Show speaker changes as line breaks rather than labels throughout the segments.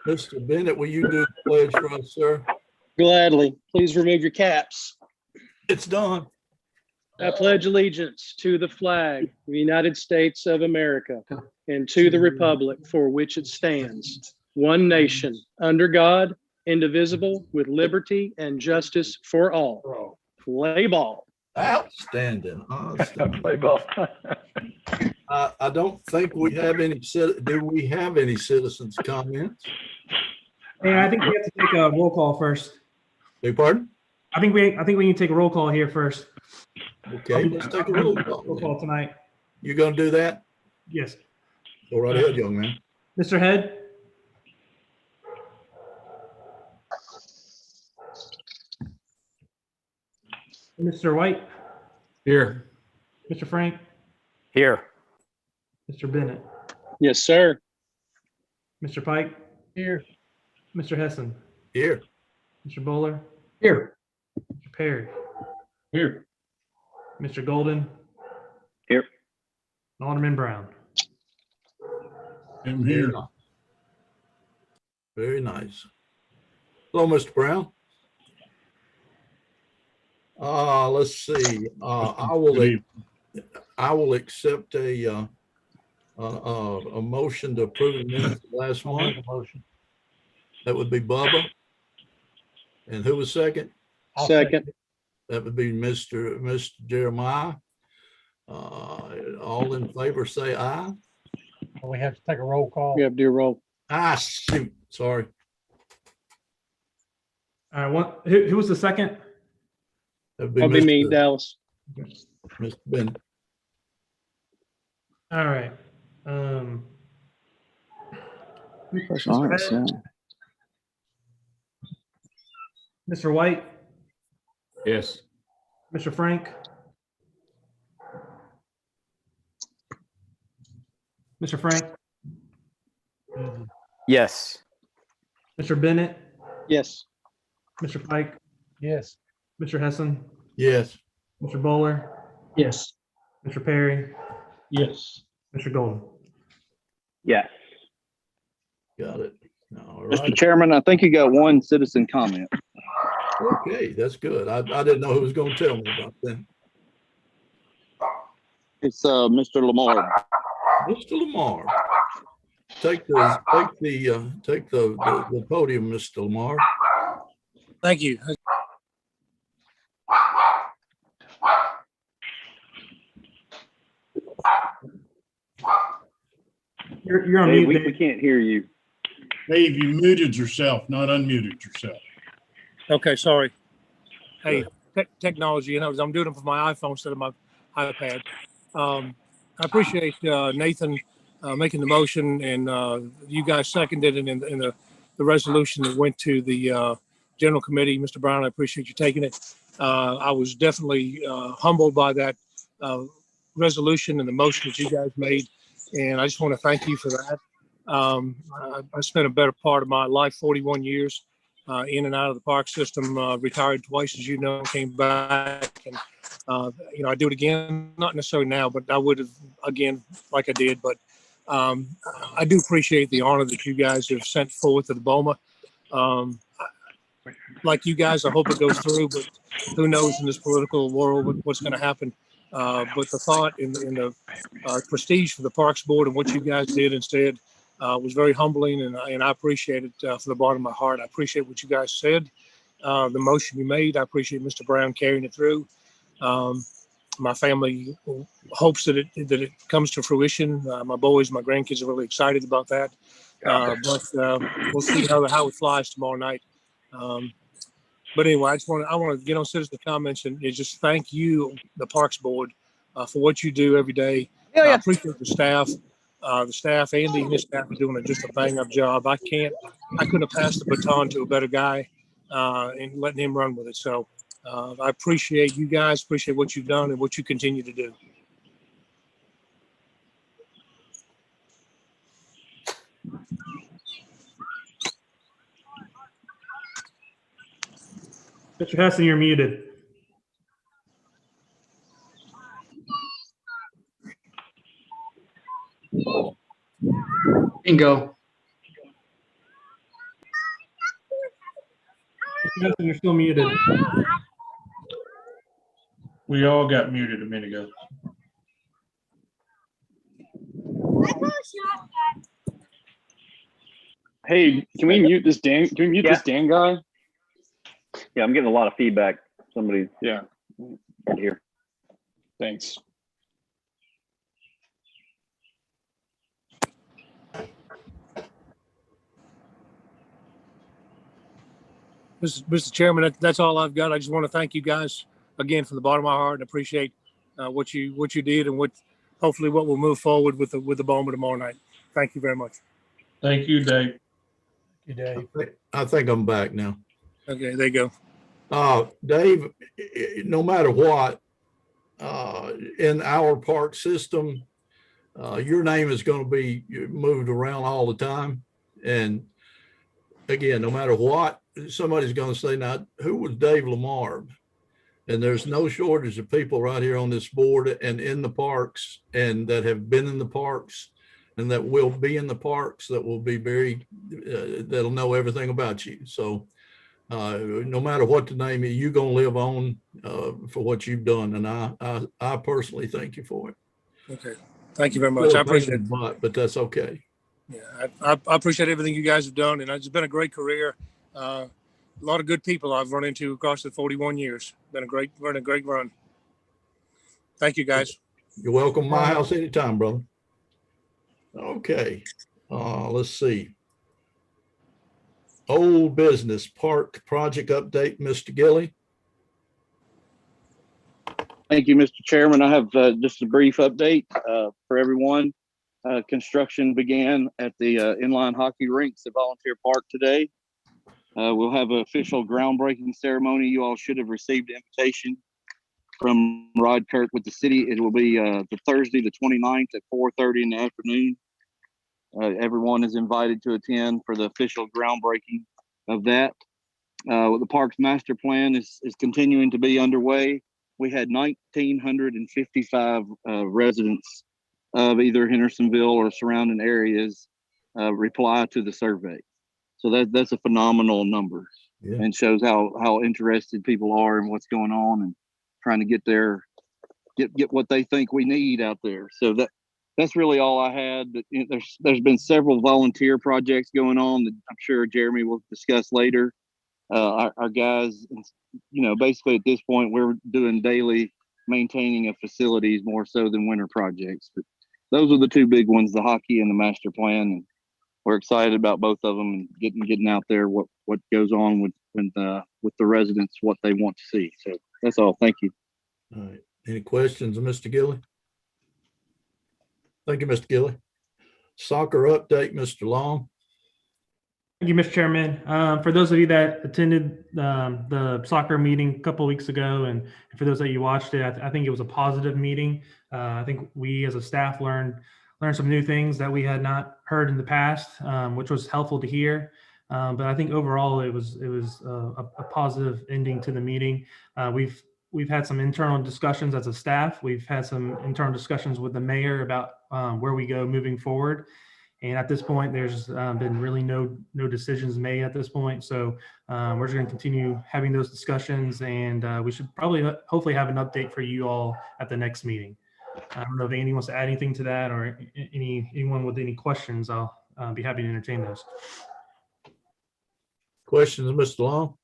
Mr. Bennett, will you do the pledge for us, sir?
Gladly. Please remove your caps.
It's done.
I pledge allegiance to the flag of the United States of America and to the republic for which it stands, one nation, under God, indivisible, with liberty and justice for all. Play ball.
Outstanding.
Play ball.
I don't think we have any. Do we have any citizens' comments?
Hey, I think we have to take a roll call first.
Beg pardon?
I think we need to take a roll call here first.
Okay, let's take a roll call.
Roll call tonight.
You gonna do that?
Yes.
Go right ahead, young man.
Mr. Head? Mr. White?
Here.
Mr. Frank?
Here.
Mr. Bennett?
Yes, sir.
Mr. Pike?
Here.
Mr. Hessen?
Here.
Mr. Bowler?
Here.
Mr. Perry?
Here.
Mr. Golden?
Here.
Alderman Brown?
I'm here.
Very nice. Hello, Mr. Brown. Let's see. I will accept a motion to approve the minutes of last month. That would be Bubba. And who was second?
Second.
That would be Mr. Jeremiah. All in favor, say aye.
We have to take a roll call.
We have to do a roll.
Ah, shoot. Sorry.
All right, who was the second?
That'd
That'll be me,
Mr.
Dallas.
Mr. Bennett.
All right. Mr. White?
Yes.
Mr. Frank? Mr. Frank?
Yes.
Mr. Bennett?
Yes.
Mr. Pike?
Yes.
Mr. Hessen?
Yes.
Mr. Bowler?
Yes.
Mr. Perry?
Yes.
Mr. Golden?
Yes.
Got it. All
Mr.
right.
Chairman, I think you got one citizen comment.
Okay, that's good. I didn't know who was going to tell me about that.
It's Mr. Lamar.
Mr. Lamar, take the podium, Mr. Lamar.
Thank you.
You're on
Dave,
mute.
we can't hear you.
Dave, you muted yourself, not unmuted yourself.
Okay, sorry. Hey, technology, I'm doing it for my iPhone instead of my iPad. I appreciate Nathan making the motion, and you guys seconded it in the resolution that went to the General Committee. Mr. Brown, I appreciate you taking it. I was definitely humbled by that resolution and the motion that you guys made, and I just want to thank you for that. I spent a better part of my life, 41 years, in and out of the park system, retired twice, as you know, came back, and I do it again, not necessarily now, but I would have again like I did. But I do appreciate the honor that you guys have sent forward to the BOMA. Like you guys, I hope it goes through, but who knows in this political world what's going to happen. But the thought in the prestige for the Parks Board and what you guys did instead was very humbling, and I appreciate it from the bottom of my heart. I appreciate what you guys said, the motion you made. I appreciate Mr. Brown carrying it through. My family hopes that it comes to fruition. My boys, my grandkids are really excited about that. But we'll see how it flies tomorrow night. But anyway, I want to get on citizen comments and just thank you, the Parks Board, for what you do every day. I appreciate the staff. The staff, Andy and his staff, are doing just a bang-up job. I couldn't have passed the baton to a better guy and letting him run with it. So I appreciate you guys, appreciate what you've done and what you continue to do.
Mr. Hessen, you're muted.
Bingo.
Justin, you're still muted.
We all got muted a minute ago.
Hey, can we mute this Dan? Can we mute this Dan guy? Yeah, I'm getting a lot of feedback. Somebody,
Yeah,
right here.
thanks.
Mr. Chairman, that's all I've got. I just want to thank you guys again from the bottom of my heart and appreciate what you did and hopefully what we'll move forward with the Bowman tomorrow night. Thank you very much.
Thank you, Dave.
Good day.
I think I'm back now.
Okay, there you go.
Dave, no matter what, in our park system, your name is going to be moved around all the time. And again, no matter what, somebody's going to say, now, who was Dave Lamar? And there's no shortage of people right here on this board and in the parks and that have been in the parks and that will be in the parks that will be very, that'll know everything about you. So no matter what the name is, you're going to live on for what you've done. And I personally thank you for it.
Okay, thank you very much. I appreciate it.
But that's okay.
Yeah, I appreciate everything you guys have done, and it's been a great career. A lot of good people I've run into across the 41 years. Been a great run. Thank you, guys.
You're welcome. My house anytime, brother. Okay. Let's see. Old business park project update, Mr. Gilly.
Thank you, Mr. Chairman. I have just a brief update for everyone. Construction began at the inline hockey rinks at Volunteer Park today. We'll have an official groundbreaking ceremony. You all should have received an invitation from Rod Kirk with the city. It will be the Thursday, the 29th at 4:30 in the afternoon. Everyone is invited to attend for the official groundbreaking of that. The park's master plan is continuing to be underway. We had 1,955 residents of either Hendersonville or surrounding areas reply to the survey. So that's a phenomenal number, and shows how interested people are in what's going on and trying to get what they think we need out there. So that's really all I had. But there's been several volunteer projects going on that I'm sure Jeremy will discuss later. Our guys, basically at this point we're doing daily maintaining of facilities more so than winter projects. But those are the two big ones, the hockey and the master plan. And we're excited about both of them and getting out there what goes on with the residents, what they want to see. So that's all. Thank you.
All right. Any questions of Mr. Gilly? Thank you, Mr. Gilly. Soccer update, Mr. Long.
Thank you, Mr. Chairman. For those of you that attended the soccer meeting a couple of weeks ago, and for those that you watched it, I think it was a positive meeting. I think we as a staff learned some new things that we had not heard in the past, which was helpful to hear. But I think overall it was a positive ending to the meeting. We've had some internal discussions as a staff. We've had some internal discussions with the mayor about where we go moving forward. And at this point, there's been really no decisions made at this point. So we're just going to continue having those discussions, and we should hopefully have an update for you all at the next meeting. I don't know if Andy wants to add anything to that, or anyone with any questions. I'll be happy to entertain those.
Questions, Mr. Long?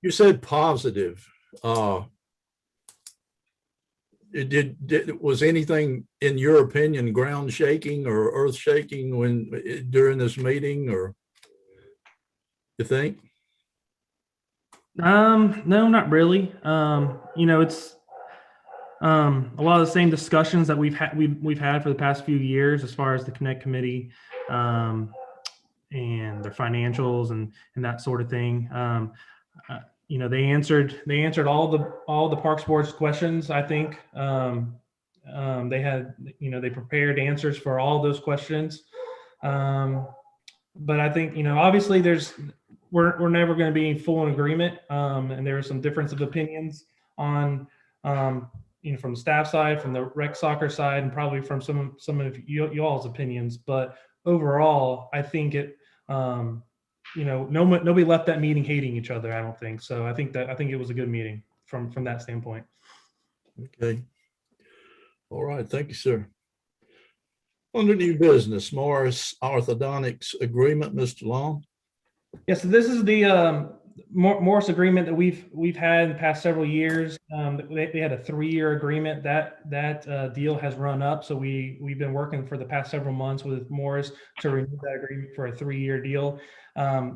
You said positive. Was anything, in your opinion, ground shaking or earth shaking during this meeting, or you think?
No, not really. It's a lot of the same discussions that we've had for the past few years as far as the Connect Committee and their financials and that sort of thing. They answered all the Parks Board's questions. I think they had, they prepared answers for all those questions. But I think, obviously we're never going to be full in agreement. And there are some difference of opinions on, from the staff side, from the rec soccer side, and probably from some of you all's opinions. But overall, I think nobody left that meeting hating each other. I don't think so. I think it was a good meeting from that standpoint.
Okay. All right. Thank you, sir. Under new business, Morris Orthodontics Agreement, Mr. Long.
Yeah, so this is the Morris agreement that we've had in the past several years. They had a 3-year agreement. That deal has run up, so we've been working for the past several months with Morris to renew that agreement for a 3-year deal.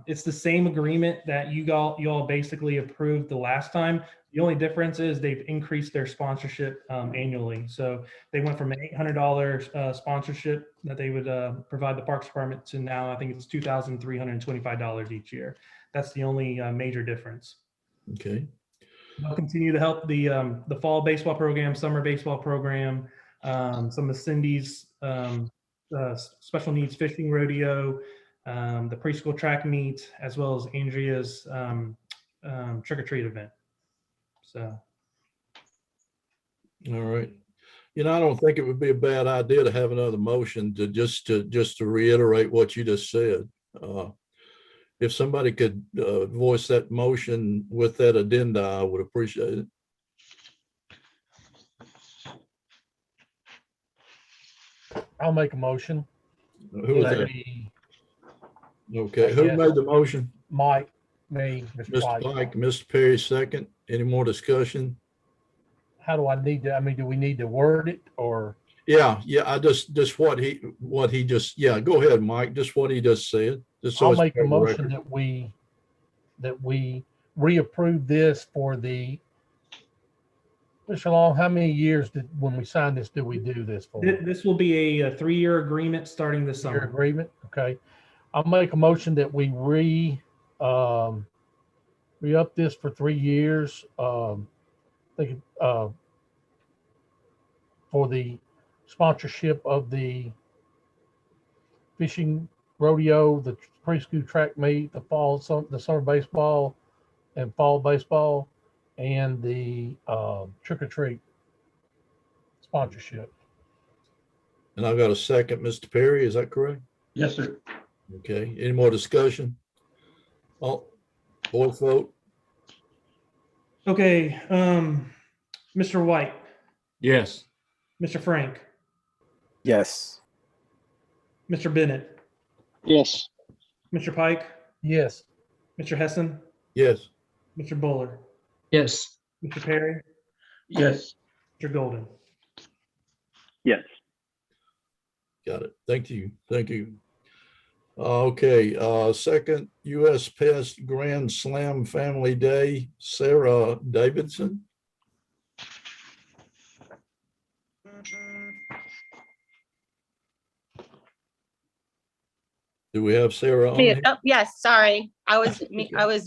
It's the same agreement that you all basically approved the last time. The only difference is they've increased their sponsorship annually. So they went from an $800 sponsorship that they would provide the Parks Department to now I think it's $2,325 each year. That's the only major difference.
Okay.
They'll continue to help the fall baseball program, summer baseball program, some of Cindy's special needs fishing rodeo, the preschool track meet, as well as Andrea's trick or treat event. So.
All right. I don't think it would be a bad idea to have another motion to just to reiterate what you just said. If somebody could voice that motion with that addenda, I would appreciate it.
I'll make a motion.
Who was that? Okay, who made the motion?
Mike, me, Mr.
Mr.
Pike.
Pike, Mr. Perry, second. Any more discussion?
How do I need to, do we need to word it or?
Yeah, I just what he just, go ahead, Mike, just what he just said. Just so
I'll
it's
make a
for the
motion
record.
that we reapprove this for the, Mr. Long, how many years when we signed this, did we do this for?
This will be a 3-year agreement starting this
Your
summer.
agreement? Okay. I'll make a motion that we re-up this for 3 years. For the sponsorship of the fishing rodeo, the preschool track meet, the summer baseball and fall baseball, and the trick or treat sponsorship.
And I've got a second, Mr. Perry, is that correct?
Yes, sir.
Okay, any more discussion? Oh, voice vote.
Okay, Mr. White,
Yes.
Mr. Frank,
Yes.
Mr. Bennett,
Yes.
Mr. Pike,
Yes.
Mr. Hessen,
Yes.
Mr. Buller,
Yes.
Mr. Perry,
Yes.
Mr. Golden.
Yes.
Got it. Thank you. Okay, second U.S. Pest Grand Slam Family Day, Sarah Davidson. Do we have Sarah on here?
Oh, yes, sorry. I was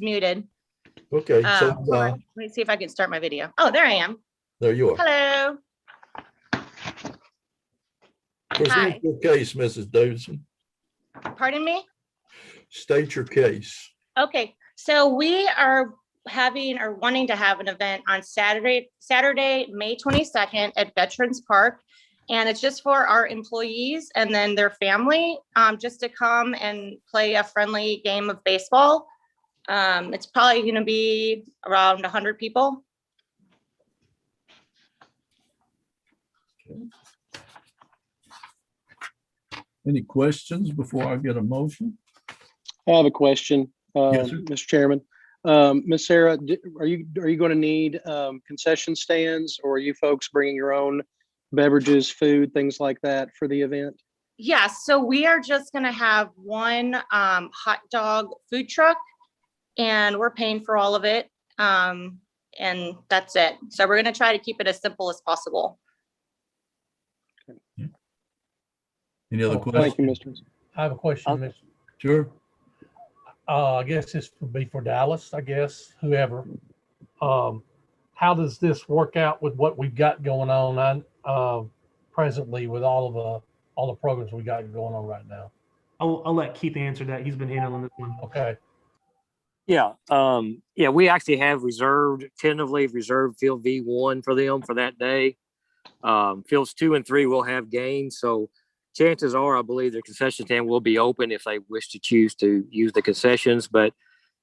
muted.
Okay, so
Hold on. Let me see if I can start my video. Oh, there I am.
there you are.
Hello.
Present
Hi.
your case, Mrs. Davidson.
Pardon me?
State your case.
Okay, so we are having or wanting to have an event on Saturday, May 22nd at Veterans Park. And it's just for our employees and then their family, just to come and play a friendly game of baseball. It's probably going to be around 100 people.
Any questions before I get a motion?
I have a question,
Yes, sir.
Mr. Chairman. Ms. Sarah, are you going to need concession stands, or are you folks bringing your own beverages, food, things like that for the event?
Yeah, so we are just going to have one hot dog food truck, and we're paying for all of it. And that's it. So we're going to try to keep it as simple as possible.
Any other
Thank you,
questions?
Mr.
I have a question, Mr.
Sure.
I guess this would be for Dallas, I guess, whoever. How does this work out with what we've got going on presently with all the programs we got going on right now?
I'll let Keith answer that. He's been handling this one.
Okay.
Yeah. We actually have tentatively reserved field V1 for them for that day. Fields 2 and 3 will have games. So chances are, I believe the concession stand will be open if they wish to choose to use the concessions. But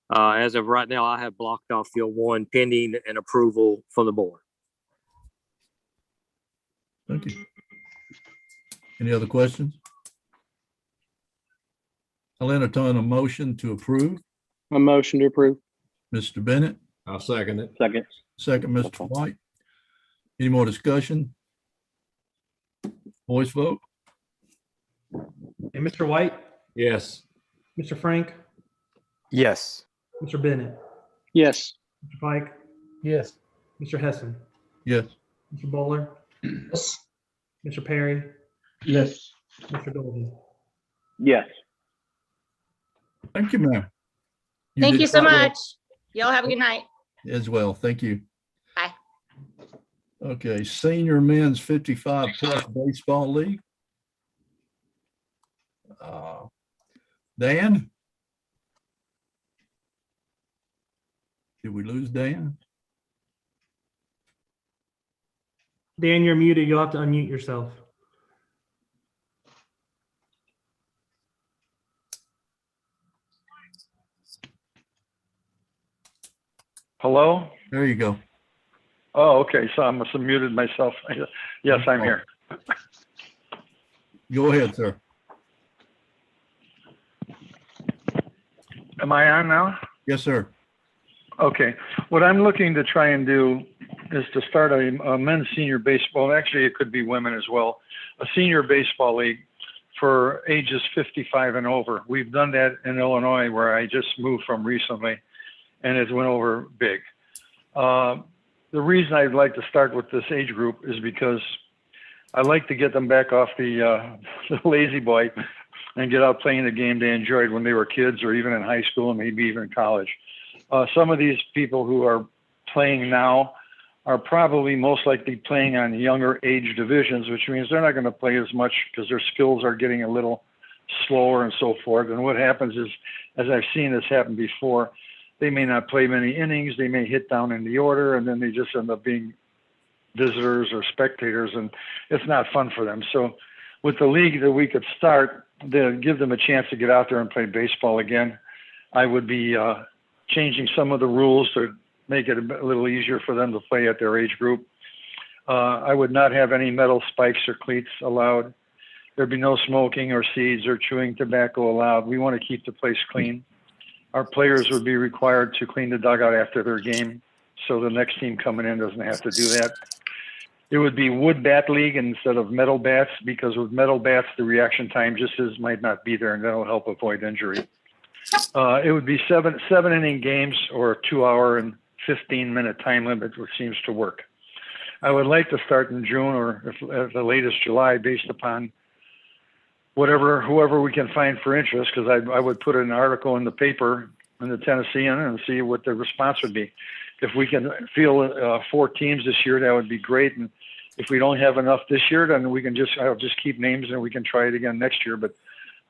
as of right now, I have blocked off field 1 pending an approval from the board.
Thank you. Any other questions? I'll entertain a motion to approve.
A motion to approve.
Mr. Bennett,
I'll second it.
Second.
second, Mr. White. Any more discussion? Voice vote?
And Mr. White,
Yes.
Mr. Frank,
Yes.
Mr. Bennett,
Yes.
Mr. Pike,
Yes.
Mr. Hessen,
Yes.
Mr. Bowler,
Yes.
Mr. Perry,
Yes.
Mr. Golden.
Yes.
Thank you, ma'am.
Thank
did
you so
quite well
much. Y'all have a good night.
as well. Thank you.
Bye.
Okay, Senior Men's 55 Plus Baseball League. Dan? Did we lose Dan?
Dan, you're muted. You'll have to unmute yourself.
Hello?
There you go.
Oh, okay. So I must have muted myself. Yes, I'm here.
Go ahead, sir.
Am I on now?
Yes, sir.
Okay. What I'm looking to try and do is to start a men's senior baseball. Actually, it could be women as well. A senior baseball league for ages 55 and over. We've done that in Illinois, where I just moved from recently, and it went over big. The reason I'd like to start with this age group is because I like to get them back off the lazy boy and get out playing the game they enjoyed when they were kids, or even in high school and maybe even college. Some of these people who are playing now are probably most likely playing on younger age divisions, which means they're not going to play as much because their skills are getting a little slower and so forth. And what happens is, as I've seen this happen before, they may not play many innings, they may hit down in the order, and then they just end up being visitors or spectators, and it's not fun for them. So with the league that we could start to give them a chance to get out there and play baseball again, I would be changing some of the rules to make it a little easier for them to play at their age group. I would not have any metal spikes or cleats allowed. There'd be no smoking or seeds or chewing tobacco allowed. We want to keep the place clean. Our players would be required to clean the dugout after their game, so the next team coming in doesn't have to do that. It would be wood bat league instead of metal bats, because with metal bats, the reaction time just might not be there, and that'll help avoid injury. It would be seven inning games, or a 2-hour and 15-minute time limit, which seems to work. I would like to start in June, or at the latest July, based upon whoever we can find for interest, because I would put an article in the paper, in the Tennessean, and see what the response would be. If we can field 4 teams this year, that would be great. And if we don't have enough this year, then I'll just keep names and we can try it again next year. But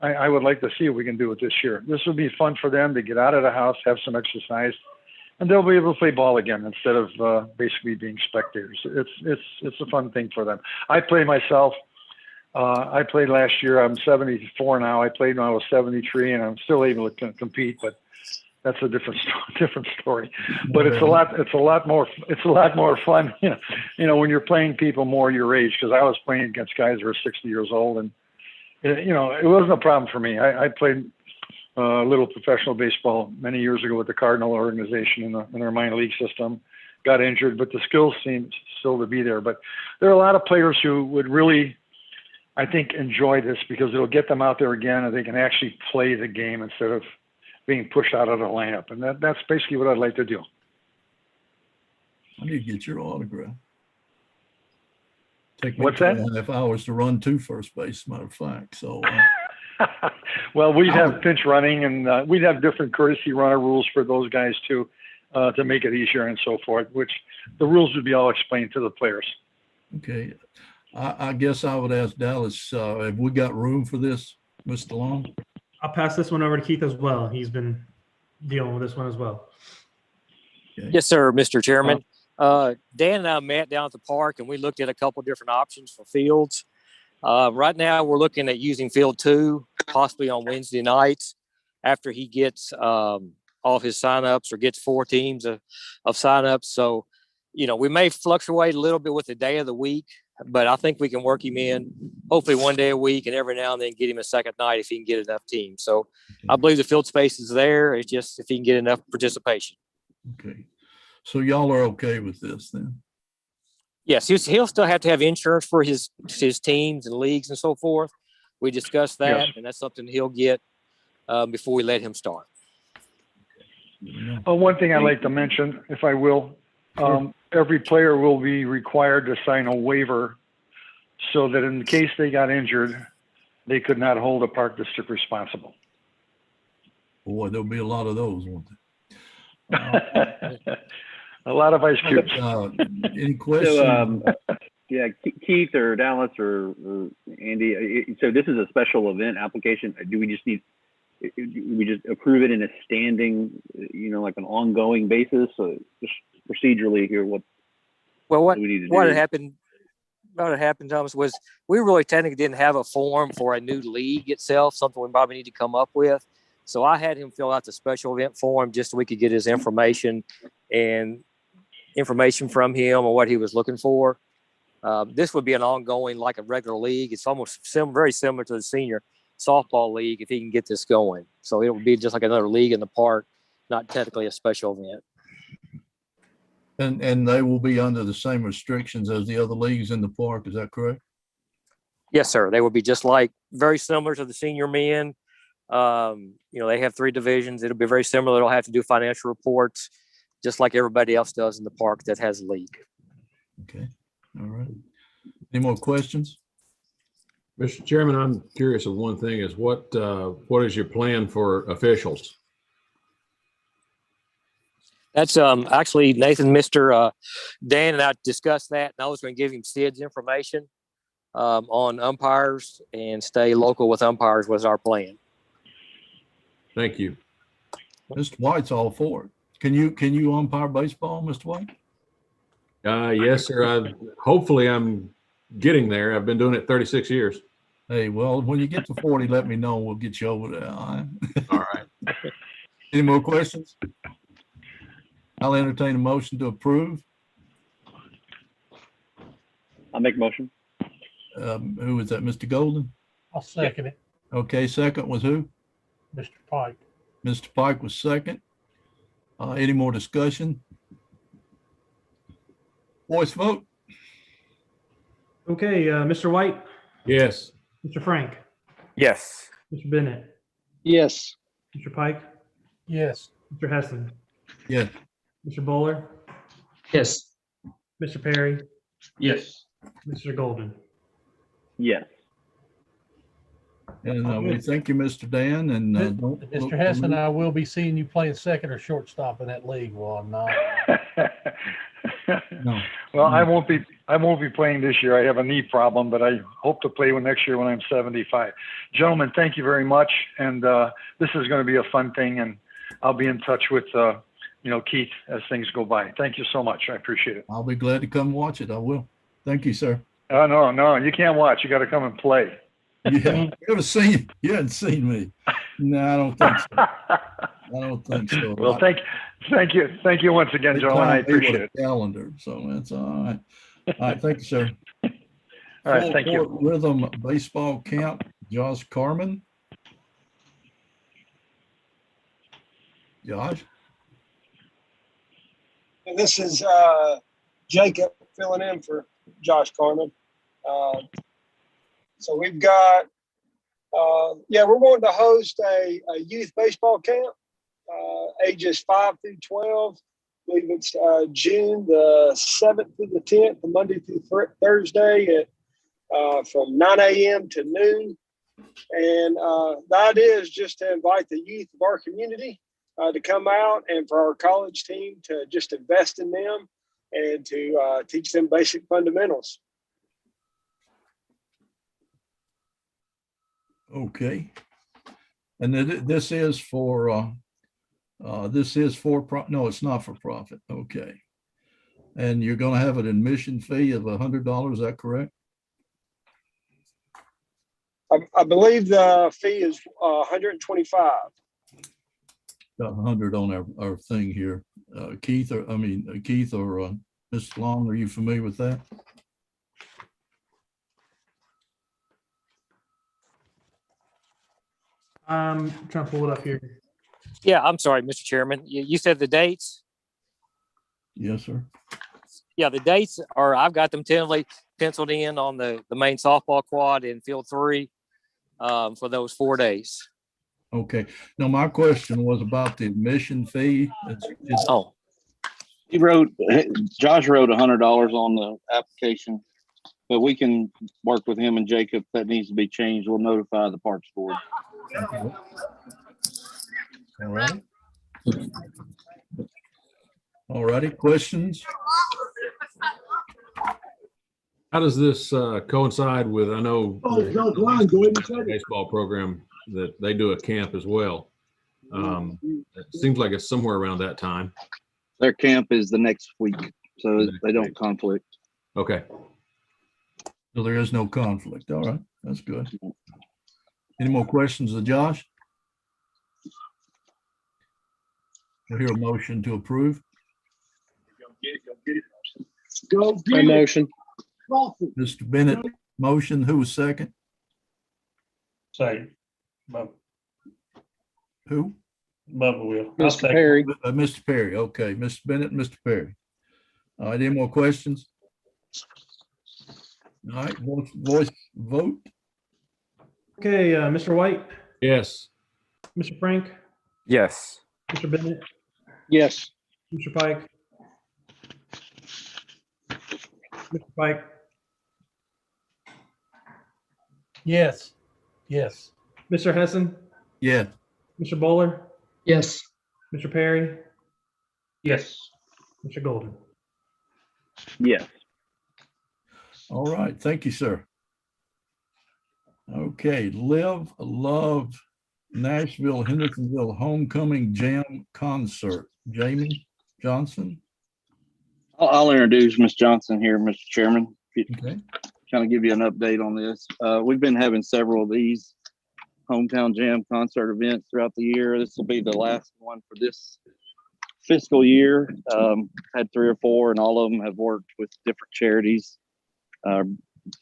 I would like to see what we can do with this year. This would be fun for them to get out of the house, have some exercise, and they'll be able to play ball again instead of basically being spectators. It's a fun thing for them. I play myself. I played last year. I'm 74 now. I played when I was 73, and I'm still able to compete, but that's a different story. But it's a lot more fun, you know, when you're playing people more your age, because I was playing against guys who are 60 years old, and it wasn't a problem for me. I played a little professional baseball many years ago with the Cardinal organization in their minor league system. Got injured, but the skills seem still to be there. But there are a lot of players who would really, I think, enjoy this, because it'll get them out there again, and they can actually play the game instead of being pushed out of the lineup. And that's basically what I'd like to do.
I need to get your autograph. Take me
What's that?
2.5 hours to run to first base, matter of fact. So,
well, we'd have pinch running, and we'd have different courtesy runner rules for those guys too, to make it easier and so forth, which the rules would be all explained to the players.
Okay. I guess I would ask Dallas, have we got room for this, Mr. Long?
I'll pass this one over to Keith as well. He's been dealing with this one as well.
Okay.
Yes, sir, Mr. Chairman. Dan and I met down at the park, and we looked at a couple different options for fields. Right now, we're looking at using field 2, possibly on Wednesday nights after he gets all of his signups or gets 4 teams of signups. So, we may fluctuate a little bit with the day of the week, but I think we can work him in hopefully one day a week, and every now and then get him a second night if he can get enough teams. So I believe the field space is there. It's just if he can get enough participation.
Okay. So y'all are okay with this then?
Yes, he'll still have to have insurance for his teams and leagues and so forth. We discussed that,
Yes.
and that's something he'll get before we let him start.
One thing I'd like to mention, if I will, every player will be required to sign a waiver so that in case they got injured, they could not hold a park district responsible.
Boy, there'll be a lot of those, won't there?
A lot of ice cubes.
Any questions?
So, yeah, Keith or Dallas or Andy. So this is a special event application. Do we just approve it in a standing, like an ongoing basis? So just procedurally here, what do we need to do?
What had happened, Thomas, was we really technically didn't have a form for a new league itself, something we probably need to come up with. So I had him fill out the special event form just so we could get his information from him or what he was looking for. This would be an ongoing, like a regular league. It's almost very similar to the senior softball league if he can get this going. So it would be just like another league in the park, not technically a special event.
And they will be under the same restrictions as the other leagues in the park. Is that correct?
Yes, sir. They would be just very similar to the senior men. They have 3 divisions. It'll be very similar. They'll have to do financial reports just like everybody else does in the park that has a league.
Okay. All right. Any more questions?
Mr. Chairman, I'm curious of one thing is what is your plan for officials?
That's actually Nathan, Mr. Dan and I discussed that, and I was going to give him Sid's information on umpires and stay local with umpires was our plan.
Thank you.
Mr. White's all for it. Can you umpire baseball, Mr. White?
Yes, sir. Hopefully I'm getting there. I've been doing it 36 years.
Hey, well, when you get to 40, let me know. We'll get you over there. All right.
All right.
Any more questions? I'll entertain a motion to approve.
I'll make a motion.
Who was that, Mr. Golden?
I'll second it.
Okay, second was who?
Mr. Pike.
Mr. Pike was second. Any more discussion? Voice vote.
Okay, Mr. White,
Yes.
Mr. Frank,
Yes.
Mr. Bennett,
Yes.
Mr. Pike,
Yes.
Mr. Hessen,
Yes.
Mr. Bowler,
Yes.
Mr. Perry,
Yes.
Mr. Golden.
Yes.
And we thank you, Mr. Dan. And
Mr. Hessen, I will be seeing you playing second or shortstop in that league. Well, I'm not.
No.
Well, I won't be playing this year. I have a knee problem, but I hope to play next year when I'm 75. Gentlemen, thank you very much. And this is going to be a fun thing. And I'll be in touch with, Keith as things go by. Thank you so much. I appreciate it.
I'll be glad to come watch it. I will. Thank you, sir.
No, you can't watch. You got to come and play.
Yeah, you haven't seen me. No, I don't think so. I don't think so.
Well, thank you once again, gentlemen. I appreciate it.
Calendar, so that's all right. All right, thank you, sir.
All right, thank you.
Rhythm baseball camp, Josh Carmen. Josh.
And this is Jacob filling in for Josh Carmen. So we've got, we're going to host a youth baseball camp, ages 5 through 12. I believe it's June the 7th through the 10th, the Monday through Thursday from 9 a.m. to noon. And the idea is just to invite the youth of our community to come out and for our college team to just invest in them and to teach them basic fundamentals.
Okay. And this is for no, it's not for profit. Okay. And you're going to have an admission fee of $100. Is that correct?
I believe the fee is 125.
Got 100 on our thing here. Keith or Ms. Long, are you familiar with that?
I'm trying to pull it up here.
Yeah, I'm sorry, Mr. Chairman. You said the dates?
Yes, sir.
Yeah, the dates are, I've got them tentatively penciled in on the main softball quad in field 3 for those 4 days.
Okay. Now, my question was about the admission fee.
Oh,
Josh wrote $100 on the application, but we can work with him and Jacob. If that needs to be changed, we'll notify the Parks Board.
All right. All righty. Questions?
How does this coincide with, I know the baseball program that they do a camp as well. It seems like it's somewhere around that time.
Their camp is the next week, so they don't conflict.
Okay.
So there is no conflict. All right. That's good. Any more questions of Josh? I hear a motion to approve.
A motion.
Mr. Bennett, motion. Who was second?
Second.
Who?
Bubba will.
Mr. Perry.
Mr. Perry. Okay. Mr. Bennett, Mr. Perry. All right. Any more questions? All right. Voice vote.
Okay, Mr. White,
Yes.
Mr. Frank,
yes.
Mr. Bennett,
Yes.
Mr. Pike, Mr. Pike,
Yes. Yes.
Mr. Hessen,
Yeah.
Mr. Bowler,
Yes.
Mr. Perry,
Yes.
Mr. Golden.
Yes.
All right. Thank you, sir. Okay. Live, Love, Nashville, Hendersonville Homecoming Jam Concert. Jamie Johnson.
I'll introduce Ms. Johnson here, Mr. Chairman.
Okay.
Kind of give you an update on this. We've been having several of these hometown jam concert events throughout the year. This will be the last one for this fiscal year. Had 3 or 4, and all of them have worked with different charities.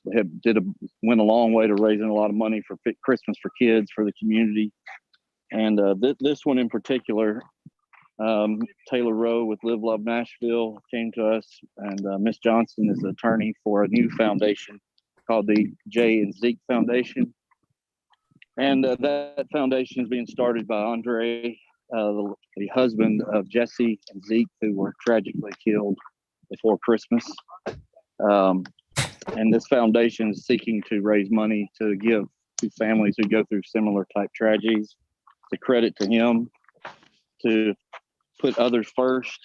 Went a long way to raising a lot of money for Christmas for kids for the community. And this one in particular, Taylor Rowe with Live Love Nashville came to us, and Miss Johnson is the attorney for a new foundation called the Jay and Zeke Foundation. And that foundation is being started by Andre, the husband of Jesse and Zeke, who were tragically killed before Christmas. And this foundation is seeking to raise money to give to families who go through similar type tragedies. To credit to him to put others first,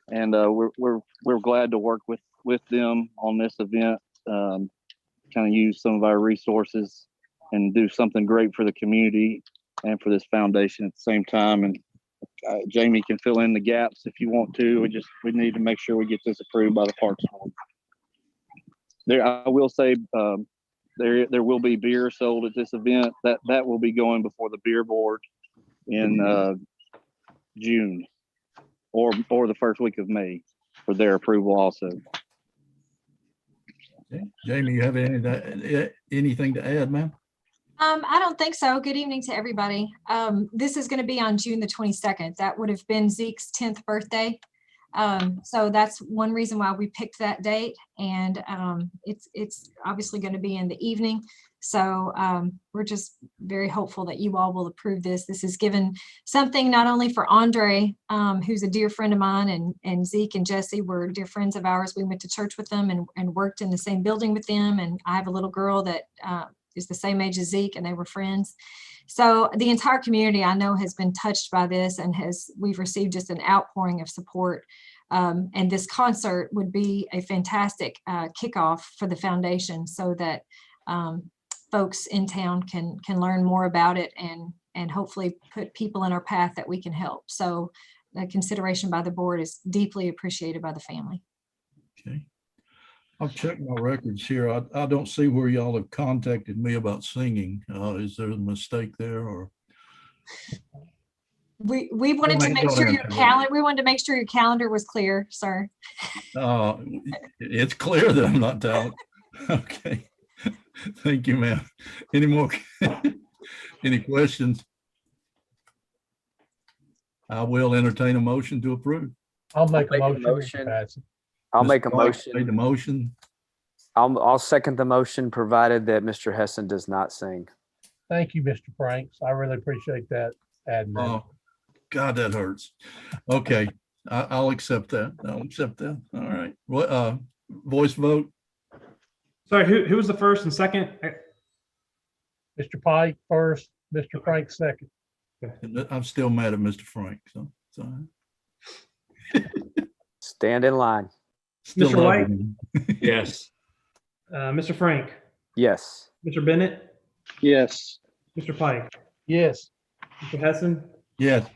and we're glad to work with them on this event. Kind of use some of our resources and do something great for the community and for this foundation at the same time. And Jamie can fill in the gaps if you want to. We need to make sure we get this approved by the Parks Board. I will say there will be beer sold at this event. That will be going before the beer board in June or the first week of May for their approval also.
Okay. Jamie, you have anything to add, ma'am?
I don't think so. Good evening to everybody. This is going to be on June the 22nd. That would have been Zeke's 10th birthday. So that's one reason why we picked that date. And it's obviously going to be in the evening. So we're just very hopeful that you all will approve this. This is given something not only for Andre, who's a dear friend of mine, and Zeke and Jesse were dear friends of ours. We went to church with them and worked in the same building with them. And I have a little girl that is the same age as Zeke, and they were friends. So the entire community I know has been touched by this, and we've received just an outpouring of support. And this concert would be a fantastic kickoff for the foundation, so that folks in town can learn more about it and hopefully put people in our path that we can help. So the consideration by the board is deeply appreciated by the family.
Okay. I've checked my records here. I don't see where y'all have contacted me about singing. Is there a mistake there or?
We wanted to make sure your calendar was clear, sir.
It's clear that I'm not talented. Okay. Thank you, ma'am. Any more? Any questions? I will entertain a motion to approve.
I'll make a motion.
I'll make a
Mr. White
motion.
made the motion.
I'll second the motion, provided that Mr. Hessen does not sing.
Thank you, Mr. Franks. I really appreciate that, admin.
Oh, God, that hurts. Okay, I'll accept that. I'll accept that. All right. What, voice vote?
Sorry, who was the first and second?
Mr. Pike first, Mr. Franks second.
I'm still mad at Mr. Frank, so.
Stand in line.
Still
Mr. White?
Yes.
Mr. Frank?
Yes.
Mr. Bennett?
Yes.
Mr. Pike?
Yes.
Mr. Hessen?
Yes.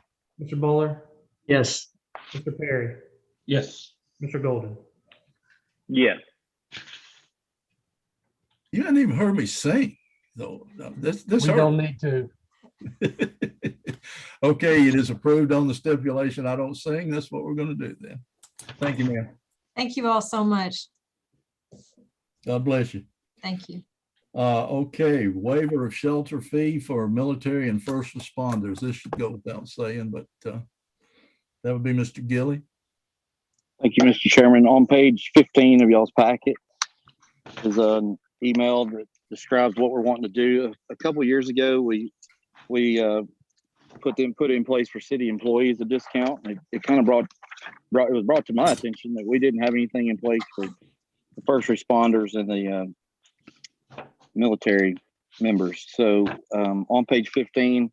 Mr. Buller?
Yes.
Mr. Perry?
Yes.
Mr. Golden?
Yes.
You hadn't even heard me sing. So this
We
hurt.
don't need to.
Okay, it is approved on the stipulation. I don't sing. That's what we're going to do then. Thank you, ma'am.
Thank you all so much.
God bless you.
Thank you.
Okay, waiver of shelter fee for military and first responders. This should go without saying, but that would be Mr. Gilly.
Thank you, Mr. Chairman. On page 15 of y'all's packet is an email that describes what we're wanting to do. A couple of years ago, we put in place for city employees a discount. It kind of it was brought to my attention that we didn't have anything in place for the first responders and the military members. So on page 15,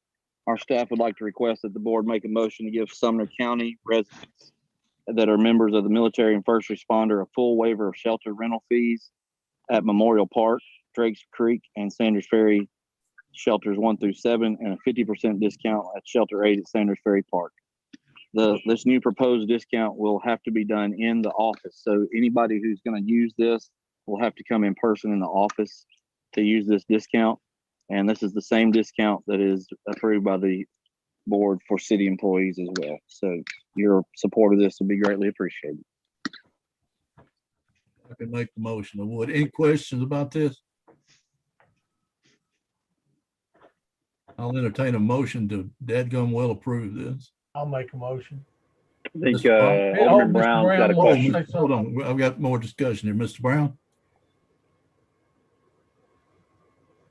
our staff would like to request that the board make a motion to give Sumner County residents that are members of the military and first responder a full waiver of shelter rental fees at Memorial Park, Drake's Creek, and Sanders Ferry shelters 1 through 7, and a 50% discount at shelter 8 at Sanders Ferry Park. This new proposed discount will have to be done in the office. So anybody who's going to use this will have to come in person in the office to use this discount. And this is the same discount that is approved by the board for city employees as well. So your support of this will be greatly appreciated.
I can make the motion. I would. Any questions about this? I'll entertain a motion to dadgum well approve this.
I'll make a motion.
I think
Mr.
Alderman Brown's got a question.
Hold on, I've got more discussion here. Mr. Brown?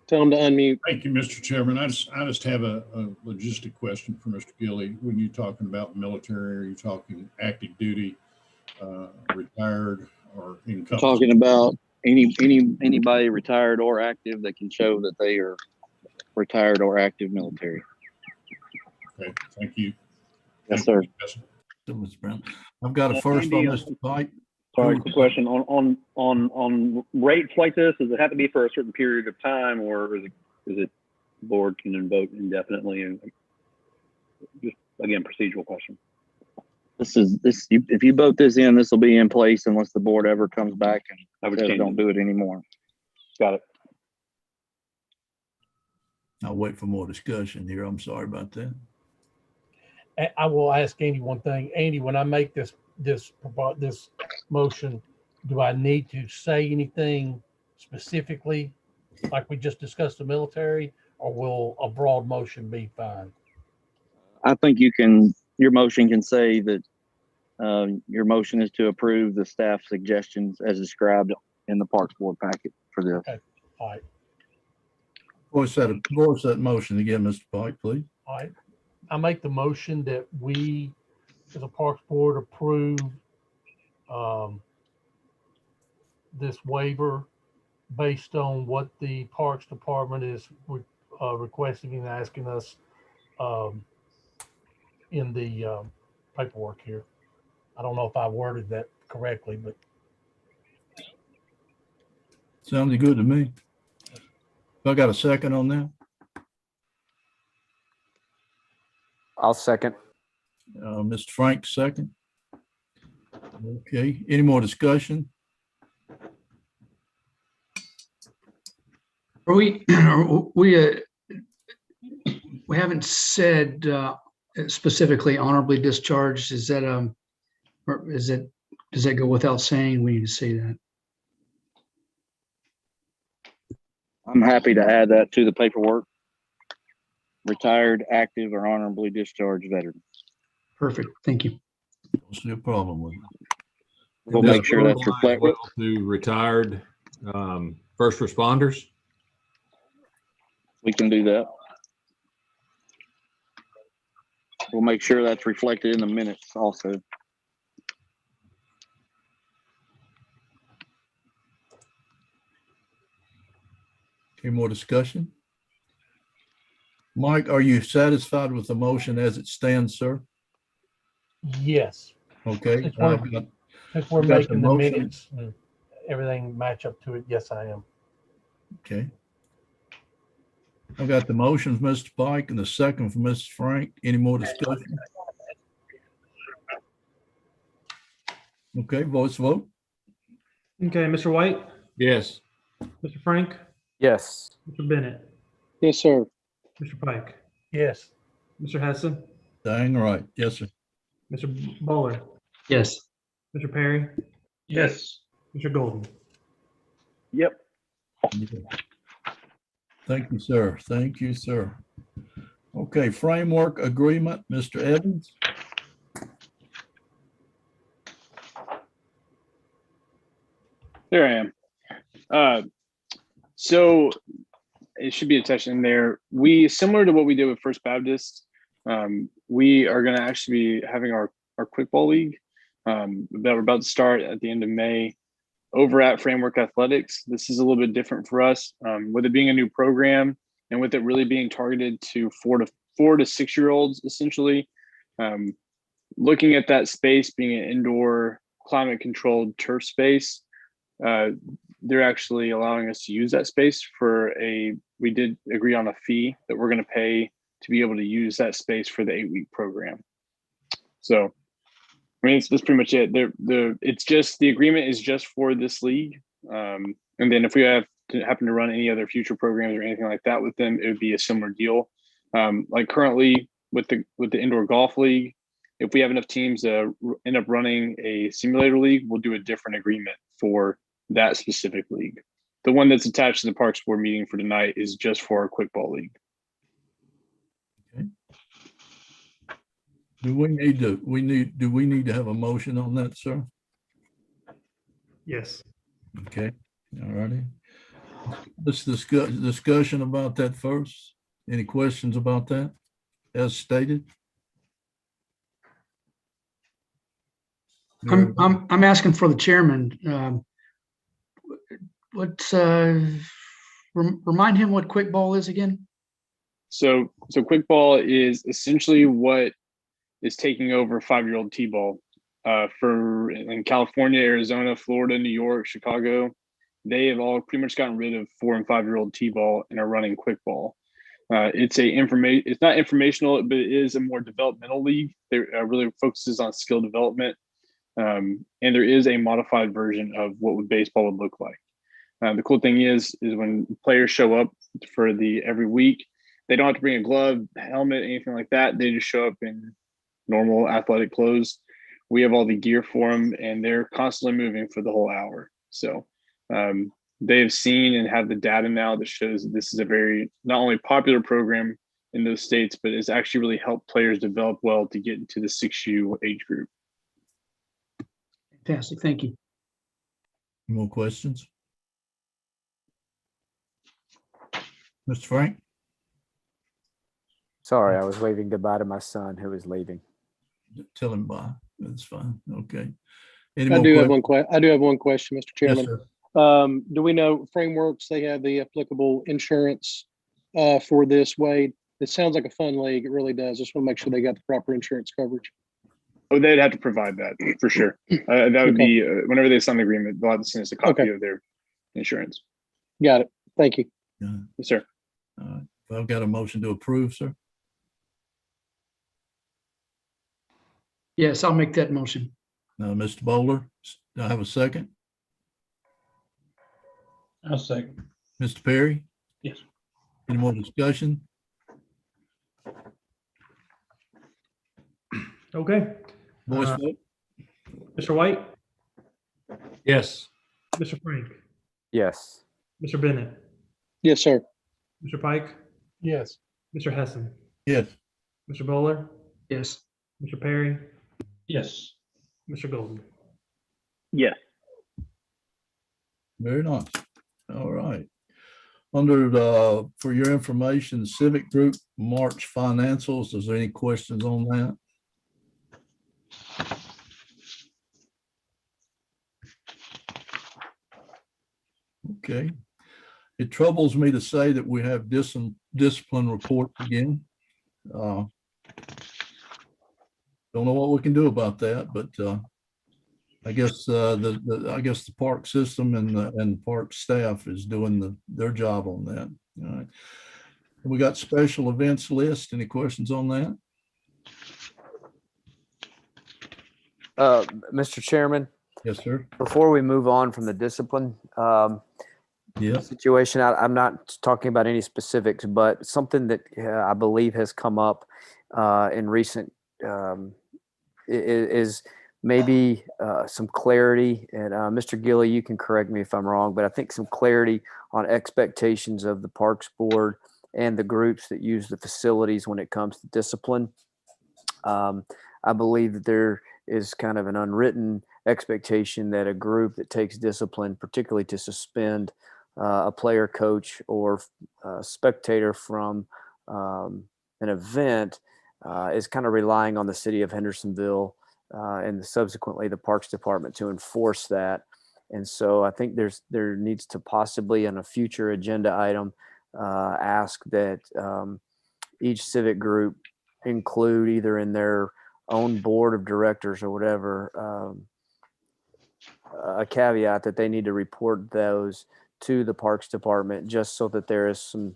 Tell him to unmute.
Thank you, Mr. Chairman. I just have a logistic question for Mr. Gilly. When you're talking about military, are you talking active duty, retired, or in company?
Talking about anybody retired or active that can show that they are retired or active military.
Okay, thank you.
Yes, sir.
Mr. Brown. I've got a first on Mr. Pike.
Sorry, quick question on rates like this. Does it have to be for a certain period of time, or is it board can invoke indefinitely? And just again, procedural question.
If you vote this in, this will be in place unless the board ever comes back and says don't do it anymore.
Got it.
I'll wait for more discussion here. I'm sorry about that.
I will ask Andy one thing. Andy, when I make this motion, do I need to say anything specifically like we just discussed the military, or will a broad motion be fine?
I think your motion can say that your motion is to approve the staff suggestions as described in the Parks Board packet for this.
Okay. All right.
Voice that motion again, Mr. Pike, please.
All right. I make the motion that we, as a Parks Board, approve this waiver based on what the Parks Department is requesting and asking us in the paperwork here. I don't know if I worded that correctly, but
Sounds good to me. I got a second on that.
I'll second.
Mr. Frank, second. Okay, any more discussion?
Are we we haven't said specifically honorably discharged. Is that or is it, does that go without saying? We need to say that.
I'm happy to add that to the paperwork. Retired, active, or honorably discharged veteran.
Perfect. Thank you.
Don't see a problem with it.
We'll make sure that's reflected.
Well, to retired first responders.
We can do that. We'll make sure that's reflected in the minutes also.
Any more discussion? Mike, are you satisfied with the motion as it stands, sir?
Yes.
Okay.
Since
I've
we're,
got-
since we're
I've got the
making the
motion.
minutes and everything match up to it, yes, I am.
Okay. I've got the motion from Mr. Pike and the second from Mrs. Frank. Any more discussion? Okay, voice vote.
Okay, Mr. White,
Yes.
Mr. Frank,
Yes.
Mr. Bennett,
Yes, sir.
Mr. Pike,
Yes.
Mr. Hessen,
Dang right. Yes, sir.
Mr. Bowler,
Yes.
Mr. Perry,
Yes.
Mr. Golden.
Yep.
Thank you, sir. Thank you, sir. Okay, framework agreement, Mr. Evans.
There I am. So it should be attached in there. We, similar to what we did with First Baptist, we are going to actually be having our quick ball league that we're about to start at the end of May over at Framework Athletics. This is a little bit different for us, with it being a new program and with it really being targeted to 4 to 6 year olds, essentially. Looking at that space being an indoor climate controlled turf space, they're actually allowing us to use that space we did agree on a fee that we're going to pay to be able to use that space for the 8-week program. So, I mean, that's pretty much it. It's just, the agreement is just for this league. And then if we happen to run any other future programs or anything like that with them, it would be a similar deal. Like currently with the indoor golf league, if we have enough teams to end up running a simulator league, we'll do a different agreement for that specific league. The one that's attached to the Parks Board meeting for tonight is just for our quick ball league.
Okay. Do we need to have a motion on that, sir?
Yes.
Okay, all righty. Let's discussion about that first. Any questions about that as stated?
I'm asking for the chairman. Remind him what quick ball is again?
So quick ball is essentially what is taking over 5-year-old T-ball. In California, Arizona, Florida, New York, Chicago, they have all pretty much gotten rid of 4 and 5-year-old T-ball and are running quick ball. It's not informational, but it is a more developmental league. It really focuses on skill development. And there is a modified version of what baseball would look like. The cool thing is when players show up for every week, they don't have to bring a glove, helmet, anything like that. They just show up in normal athletic clothes. We have all the gear for them, and they're constantly moving for the whole hour. So they've seen and have the data now that shows that this is a very not only popular program in those states, but it's actually really helped players develop well to get into the 6U age group.
Fantastic. Thank you.
More questions? Mr. Frank?
Sorry, I was waving goodbye to my son who was leaving.
Tell him bye. That's fine. Okay.
I do have one question, Mr. Chairman.
Yes, sir.
Do we know Frameworks, they have the applicable insurance for this, Wade? It sounds like a fun league. It really does. Just want to make sure they got the proper insurance coverage.
Oh, they'd have to provide that for sure. That would be whenever they sign the agreement, they'll have to send us a copy of their insurance.
Got it. Thank you.
Yeah.
Yes, sir.
All right. I've got a motion to approve, sir.
Yes, I'll make that motion.
Now, Mr. Bowler, do I have a second?
I'll second.
Mr. Perry?
Yes.
Any more discussion?
Okay.
Voice vote?
Mr. White,
Yes.
Mr. Frank,
Yes.
Mr. Bennett,
Yes, sir.
Mr. Pike,
Yes.
Mr. Hessen,
Yes.
Mr. Bowler,
Yes.
Mr. Perry,
Yes.
Mr. Golden.
Yes.
Very nice. All right. Under the, for your information, Civic Group March financials, is there any questions on that? Okay. It troubles me to say that we have discipline reports again. Don't know what we can do about that, but I guess the park system and park staff is doing their job on that. All right. We got special events list. Any questions on that?
Mr. Chairman?
Yes, sir.
Before we move on from the discipline situation, I'm not talking about any specifics, but something that I believe has come up in recent is maybe some clarity. And Mr. Gilly, you can correct me if I'm wrong, but I think some clarity on expectations of the Parks Board and the groups that use the facilities when it comes to discipline. I believe that there is kind of an unwritten expectation that a group that takes discipline, particularly to suspend a player, coach, or spectator from an event, is kind of relying on the city of Hendersonville and subsequently the Parks Department to enforce that. And so I think there needs to possibly, on a future agenda item, ask that each civic group include either in their own board of directors or whatever, a caveat that they need to report those to the Parks Department, just so that there is some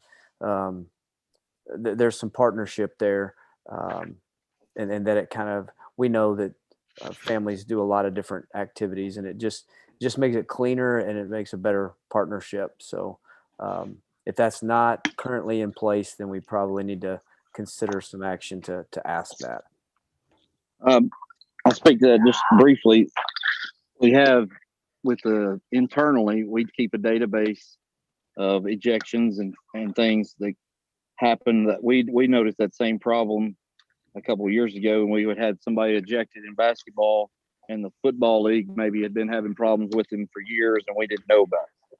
there's some partnership there, and that it kind of, we know that families do a lot of different activities, and it just makes it cleaner and it makes a better partnership. So if that's not currently in place, then we probably need to consider some action to ask that.
I'll speak to that just briefly. We have internally, we keep a database of ejections and things that happen. That we noticed that same problem a couple of years ago, and we had somebody ejected in basketball, and the football league maybe had been having problems with him for years, and we didn't know about it.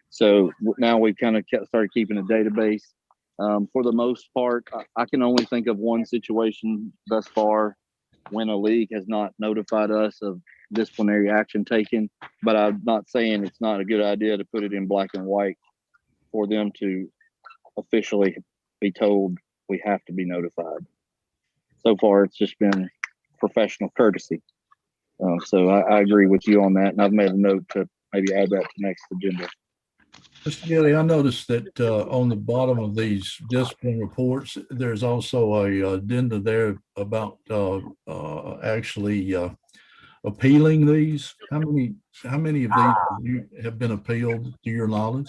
So now we've kind of started keeping a database. For the most part, I can only think of one situation thus far when a league has not notified us of disciplinary action taken, but I'm not saying it's not a good idea to put it in black and white for them to officially be told we have to be notified. So far, it's just been professional courtesy. So I agree with you on that, and I've made a note to maybe add that to next agenda.
Mr. Gilly, I noticed that on the bottom of these discipline reports, there's also a addenda there about actually appealing these. How many of these have been appealed to your knowledge?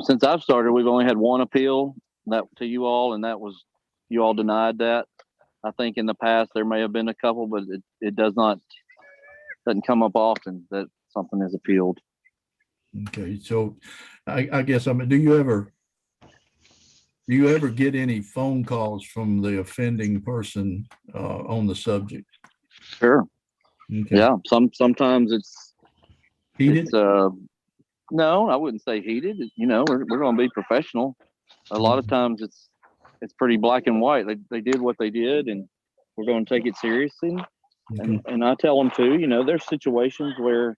Since I've started, we've only had one appeal that to you all, and that was, you all denied that. I think in the past there may have been a couple, but it doesn't come up often that something is appealed.
Okay, so I guess, I mean, do you ever get any phone calls from the offending person on the subject?
Sure.
Okay.
Yeah. Sometimes it's
heated.
No, I wouldn't say heated. You know, we're going to be professional. A lot of times it's pretty black and white. They did what they did, and we're going to take it seriously.
Okay.
And I tell them too. You know, there's situations where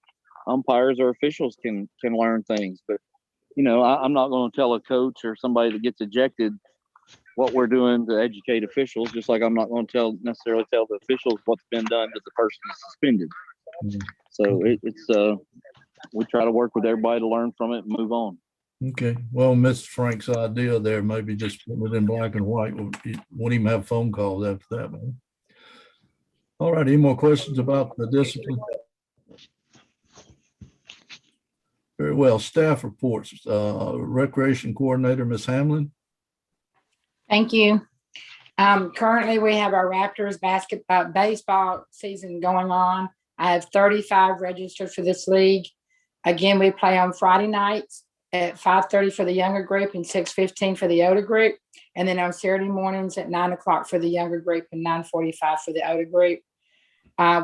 umpires or officials can learn things, but you know, I'm not going to tell a coach or somebody that gets ejected what we're doing to educate officials, just like I'm not going to necessarily tell the officials what's been done to the person that's suspended. So it's we try to work with everybody to learn from it and move on.
Okay. Well, Mr. Frank's idea there, maybe just putting it in black and white, won't even have phone calls after that, man. All right. Any more questions about the discipline? Very well. Staff reports. Recreation Coordinator, Ms. Hamlin.
Thank you. Currently, we have our Raptors baseball season going on. I have 35 registered for this league. Again, we play on Friday nights at 5:30 for the younger group and 6:15 for the older group. And then on Saturday mornings at 9 o'clock for the younger group and 9:45 for the older group.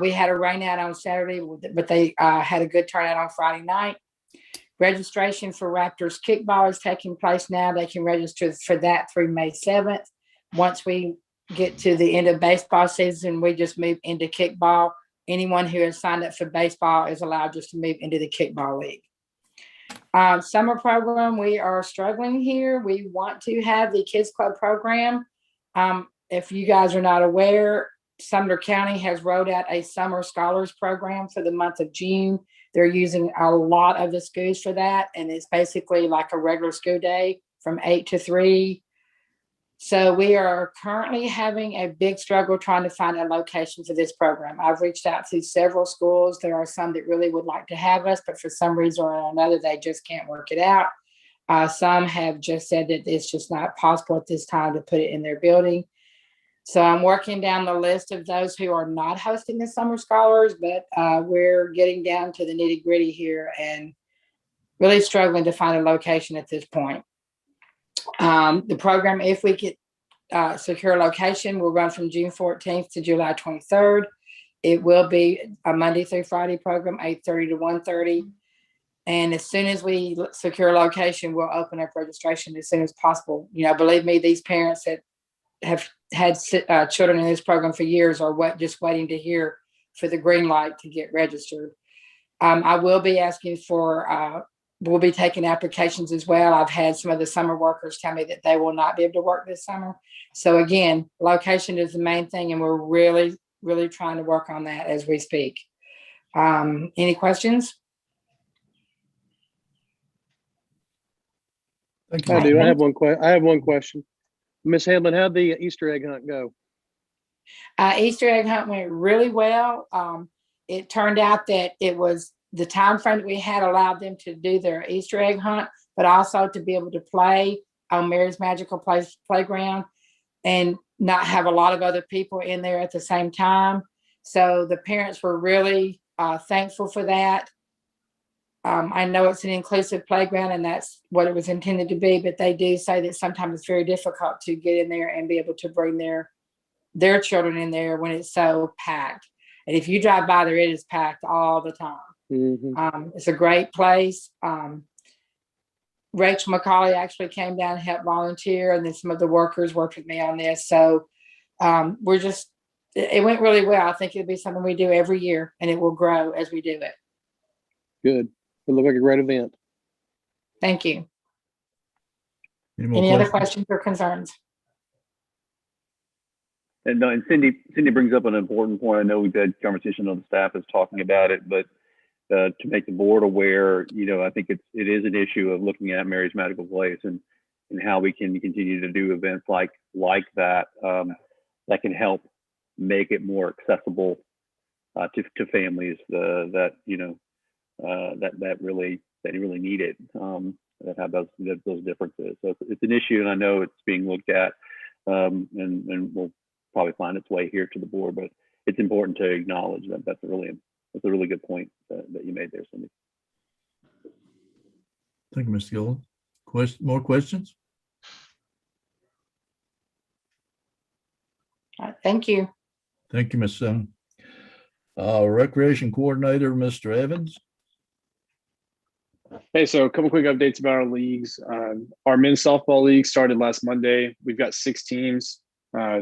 We had a rain out on Saturday, but they had a good turnout on Friday night. Registration for Raptors kickball is taking place now. They can register for that through May 7th. Once we get to the end of baseball season, we just move into kickball. Anyone who has signed up for baseball is allowed just to move into the kickball league. Summer program, we are struggling here. We want to have the Kids Club program. If you guys are not aware, Sumner County has rolled out a summer scholars program for the month of June. They're using a lot of the schools for that, and it's basically like a regular school day from 8 to 3. So we are currently having a big struggle trying to find a location for this program. I've reached out to several schools. There are some that really would like to have us, but for some reason or another, they just can't work it out. Some have just said that it's just not possible at this time to put it in their building. So I'm working down the list of those who are not hosting the summer scholars, but we're getting down to the nitty gritty here and really struggling to find a location at this point. The program, if we could secure a location, will run from June 14th to July 23rd. It will be a Monday through Friday program, 8:30 to 1:30. And as soon as we secure a location, we'll open up registration as soon as possible. You know, believe me, these parents that have had children in this program for years are just waiting to hear for the green light to get registered. I will be asking for, we'll be taking applications as well. I've had some of the summer workers tell me that they will not be able to work this summer. So again, location is the main thing, and we're really, really trying to work on that as we speak. Any questions?
Thank you.
I do. I have one question. Miss Hamlin, how'd the Easter egg hunt go?
Easter egg hunt went really well. It turned out that it was the time frame that we had allowed them to do their Easter egg hunt, but also to be able to play on Mary's Magical Playground and not have a lot of other people in there at the same time. So the parents were really thankful for that. I know it's an inclusive playground and that's what it was intended to be, but they do say that sometimes it's very difficult to get in there and be able to bring their children in there when it's so packed. And if you drive by there, it is packed all the time.
Mm-hmm.
It's a great place. Rachel McCauley actually came down and helped volunteer, and then some of the workers worked with me on this. So it went really well. I think it'll be something we do every year, and it will grow as we do it.
Good. It looked like a great event.
Thank you.
Any
other questions or concerns?
And Cindy brings up an important point. I know we've had conversation on the staff is talking about it, but to make the board aware, you know, I think it is an issue of looking at Mary's Magical Place and how we can continue to do events like that that can help make it more accessible to families that really need it, that have those differences. So it's an issue, and I know it's being looked at, and will probably find its way here to the board. But it's important to acknowledge that that's a really good point that you made there, Cindy.
Thank you, Mr. Gillen. More questions?
Thank you.
Thank you, Ms. Simon. Recreation Coordinator, Mr. Evans.
Hey, so a couple quick updates about our leagues. Our men's softball league started last Monday. We've got 6 teams.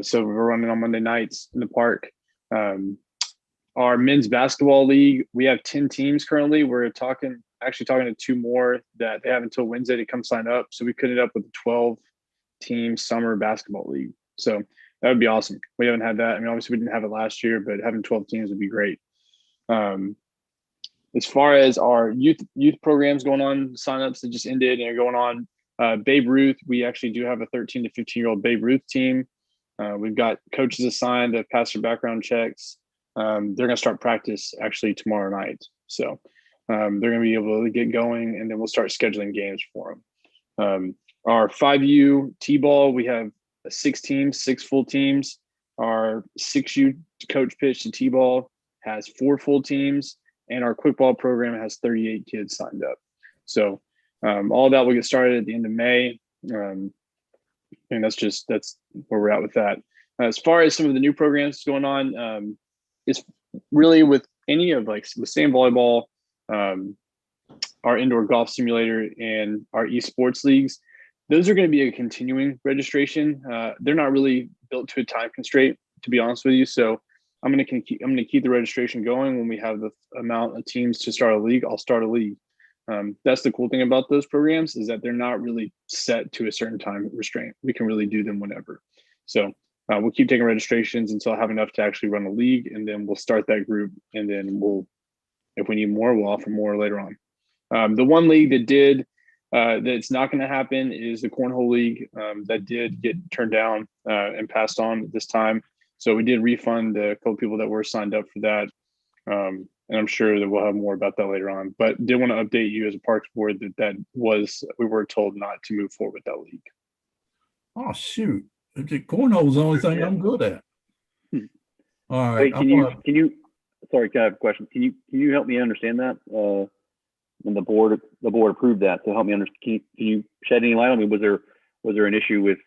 So we're running on Monday nights in the park. Our men's basketball league, we have 10 teams currently. We're actually talking to 2 more that they have until Wednesday to come sign up. So we could end up with a 12-team summer basketball league. So that would be awesome. We haven't had that. I mean, obviously we didn't have it last year, but having 12 teams would be great. As far as our youth programs going on, signups that just ended and are going on, Babe Ruth, we actually do have a 13 to 15-year-old Babe Ruth team. We've got coaches assigned that pass their background checks. They're going to start practice actually tomorrow night. So they're going to be able to get going, and then we'll start scheduling games for them. Our 5U T-ball, we have 6 teams, 6 full teams. Our 6U coach pitch to T-ball has 4 full teams, and our quickball program has 38 kids signed up. So all that will get started at the end of May. And that's where we're at with that. As far as some of the new programs going on, it's really with any of with sand volleyball, our indoor golf simulator, and our esports leagues. Those are going to be a continuing registration. They're not really built to a time constraint, to be honest with you. So I'm going to keep the registration going. When we have the amount of teams to start a league, I'll start a league. That's the cool thing about those programs, is that they're not really set to a certain time restraint. We can really do them whenever. So we'll keep taking registrations until I have enough to actually run a league, and then we'll start that group. And then if we need more, we'll offer more later on. The one league that's not going to happen is the Cornhole League. That did get turned down and passed on at this time. So we did refund a couple people that were signed up for that. And I'm sure that we'll have more about that later on. But did want to update you as a Parks Board we were told not to move forward with that league.
Oh, shoot. Cornhole is the only thing I'm good at. All right.
Wait, sorry, I have a question. Can you help me understand that? When the board approved that, to help me understand, can you shed any light on me? Was there an issue with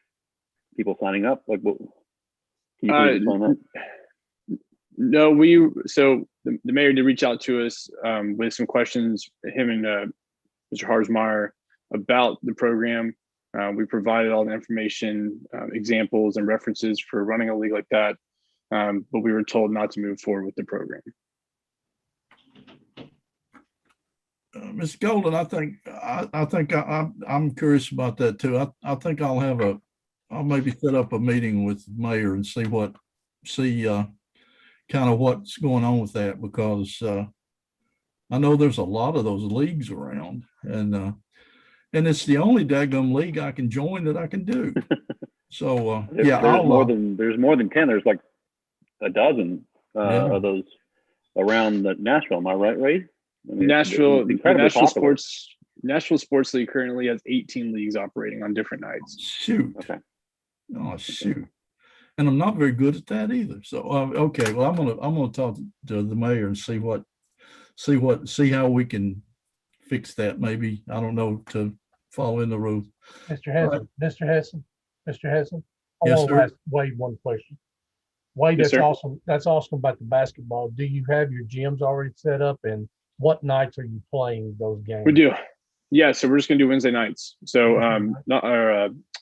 people signing up? Like, what? Can you please explain that?
No, so the mayor did reach out to us with some questions, him and Mr. Harsmeyer, about the program. We provided all the information, examples and references for running a league like that, but we were told not to move forward with the program.
Ms. Golden, I'm curious about that too. I think I'll maybe set up a meeting with the mayor and see kind of what's going on with that, because I know there's a lot of those leagues around, and it's the only daggum league I can join that I can do. So
there's more than 10. There's like a dozen of those around Nashville. Am I right, Ray? I mean, Nashville
Sports League currently has 18 leagues operating on different nights.
Shoot. Okay. Oh, shoot. And I'm not very good at that either. So okay, well, I'm gonna talk to the mayor and see how we can fix that. Maybe, I don't know, to follow in the rules.
Mr. Hesson, Mr. Hesson. I
Yes,
want
sir.
to ask Wade one question. Wade,
Yes, sir.
That's awesome about the basketball. Do you have your gyms already set up, and what nights are you playing those games?
We do. Yeah, so we're just gonna do Wednesday nights. So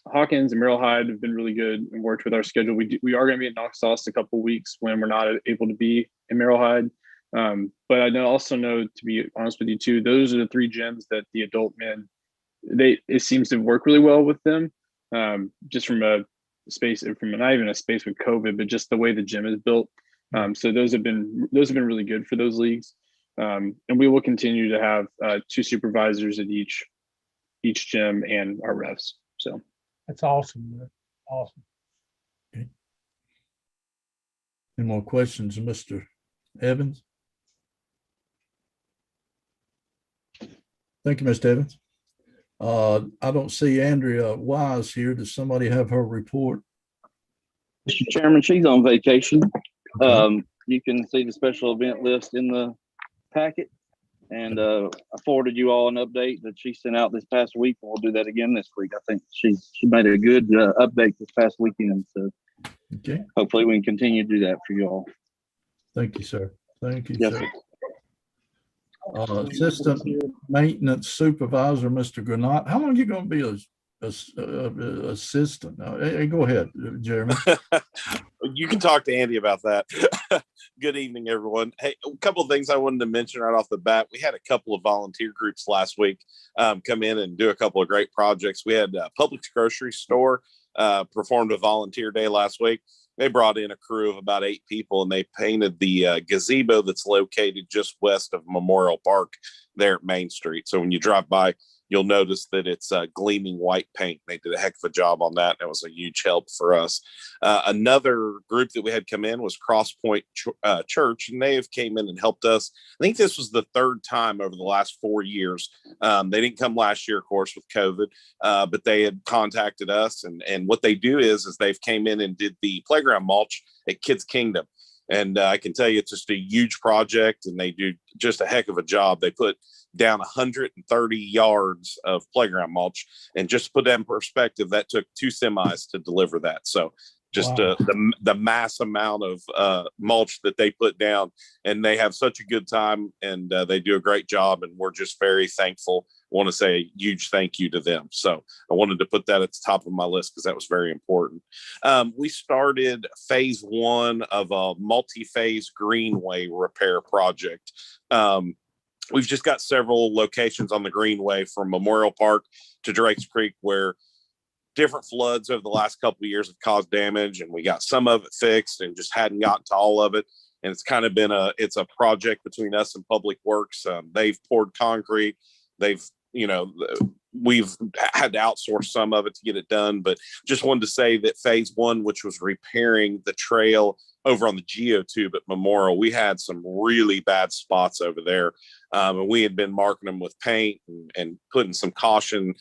Hawkins and Merrill Hyde have been really good and worked with our schedule. We are gonna be at Knox Sauce a couple of weeks when we're not able to be in Merrill Hyde. But I also know, to be honest with you too, those are the 3 gyms that the adult men, it seems to work really well with them. Just from a space, not even a space with COVID, but just the way the gym is built. So those have been really good for those leagues. And we will continue to have 2 supervisors at each gym and our refs. So
that's awesome. Man. Awesome.
Okay. Any more questions, Mr. Evans? Thank you, Mr. Evans. I don't see Andrea Wise here. Does somebody have her report?
Mr. Chairman, she's on vacation. Okay. You can see the special event list in the packet, and I forwarded you all an update that she sent out this past week, and we'll do that again this week. I think she made a good update this past weekend, so
okay,
hopefully we can continue to do that for you all.
Thank you, sir. Thank you,
yes,
sir. Assistant Maintenance Supervisor, Mr. Granat. How long are you going to be a assistant? Hey, go ahead, Jeremy.
You can talk to Andy about that. Good evening, everyone. Hey, a couple of things I wanted to mention right off the bat. We had a couple of volunteer groups last week come in and do a couple of great projects. We had Publix grocery store performed a volunteer day last week. They brought in a crew of about 8 people, and they painted the gazebo that's located just west of Memorial Park there at Main Street. So when you drive by, you'll notice that it's gleaming white paint. They did a heck of a job on that. That was a huge help for us. Another group that we had come in was Cross Point Church, and they have came in and helped us. I think this was the third time over the last 4 years. They didn't come last year, of course, with COVID, but they had contacted us, and what they do is they've came in and did the playground mulch at Kids Kingdom. And I can tell you it's just a huge project, and they do just a heck of a job. They put down 130 yards of playground mulch, and just to put that in perspective, that took 2 semis to deliver that. So just
Wow.
the mass amount of mulch that they put down, and they have such a good time, and they do a great job, and we're just very thankful. I want to say a huge thank you to them. So I wanted to put that at the top of my list because that was very important. We started phase 1 of a multi-phase Greenway repair project. We've just got several locations on the Greenway from Memorial Park to Drake's Creek where different floods over the last couple of years have caused damage, and we got some of it fixed and just hadn't gotten to all of it. And it's kind of been it's a project between us and Public Works. They've poured concrete. We've had to outsource some of it to get it done, but just wanted to say that phase 1, which was repairing the trail over on the geotube at Memorial, we had some really bad spots over there. And we had been marking them with paint and putting some caution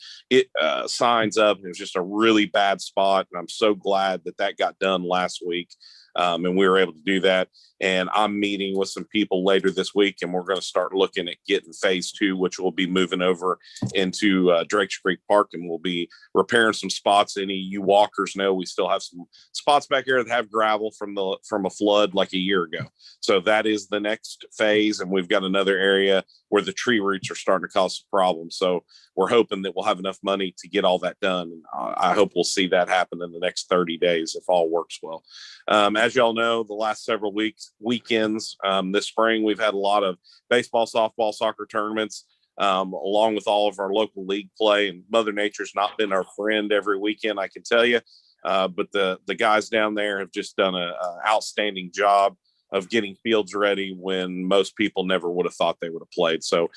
signs up. It was just a really bad spot. And I'm so glad that got done last week. And we were able to do that. And I'm meeting with some people later this week, and we're going to start looking at getting phase 2, which will be moving over into Drake's Creek Park, and we'll be repairing some spots. Any you walkers know we still have some spots back here that have gravel from a flood like a year ago. So that is the next phase, and we've got another area where the tree roots are starting to cause some problems. So we're hoping that we'll have enough money to get all that done. I hope we'll see that happen in the next 30 days if all works well. As y'all know, the last several weekends this spring, we've had a lot of baseball, softball, soccer tournaments, along with all of our local league play. And Mother Nature's not been our friend every weekend, I can tell you. But the guys down there have just done an outstanding job of getting fields ready when most people never would have thought they would have played. So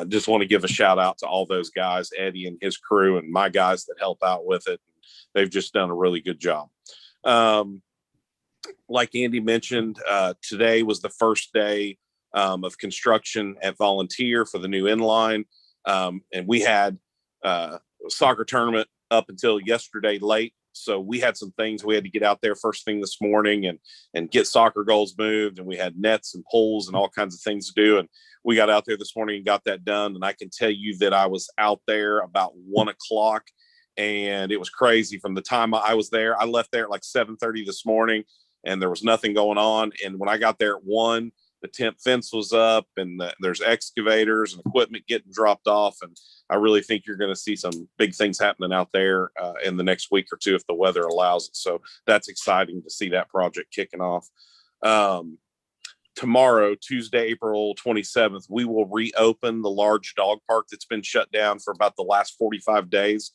just want to give a shout out to all those guys, Eddie and his crew, and my guys that help out with it. They've just done a really good job. Like Andy mentioned, today was the first day of construction at Volunteer for the new inline. And we had a soccer tournament up until yesterday late. So we had some things we had to get out there first thing this morning and get soccer goals moved. And we had nets and poles and all kinds of things to do. And we got out there this morning and got that done. And I can tell you that I was out there about 1 o'clock, and it was crazy from the time I was there. I left there at like 7:30 this morning, and there was nothing going on. And when I got there at 1, the temp fence was up, and there's excavators and equipment getting dropped off. And I really think you're going to see some big things happening out there in the next week or two if the weather allows it. So that's exciting to see that project kicking off. Tomorrow, Tuesday, April 27th, we will reopen the large dog park that's been shut down for about the last 45 days.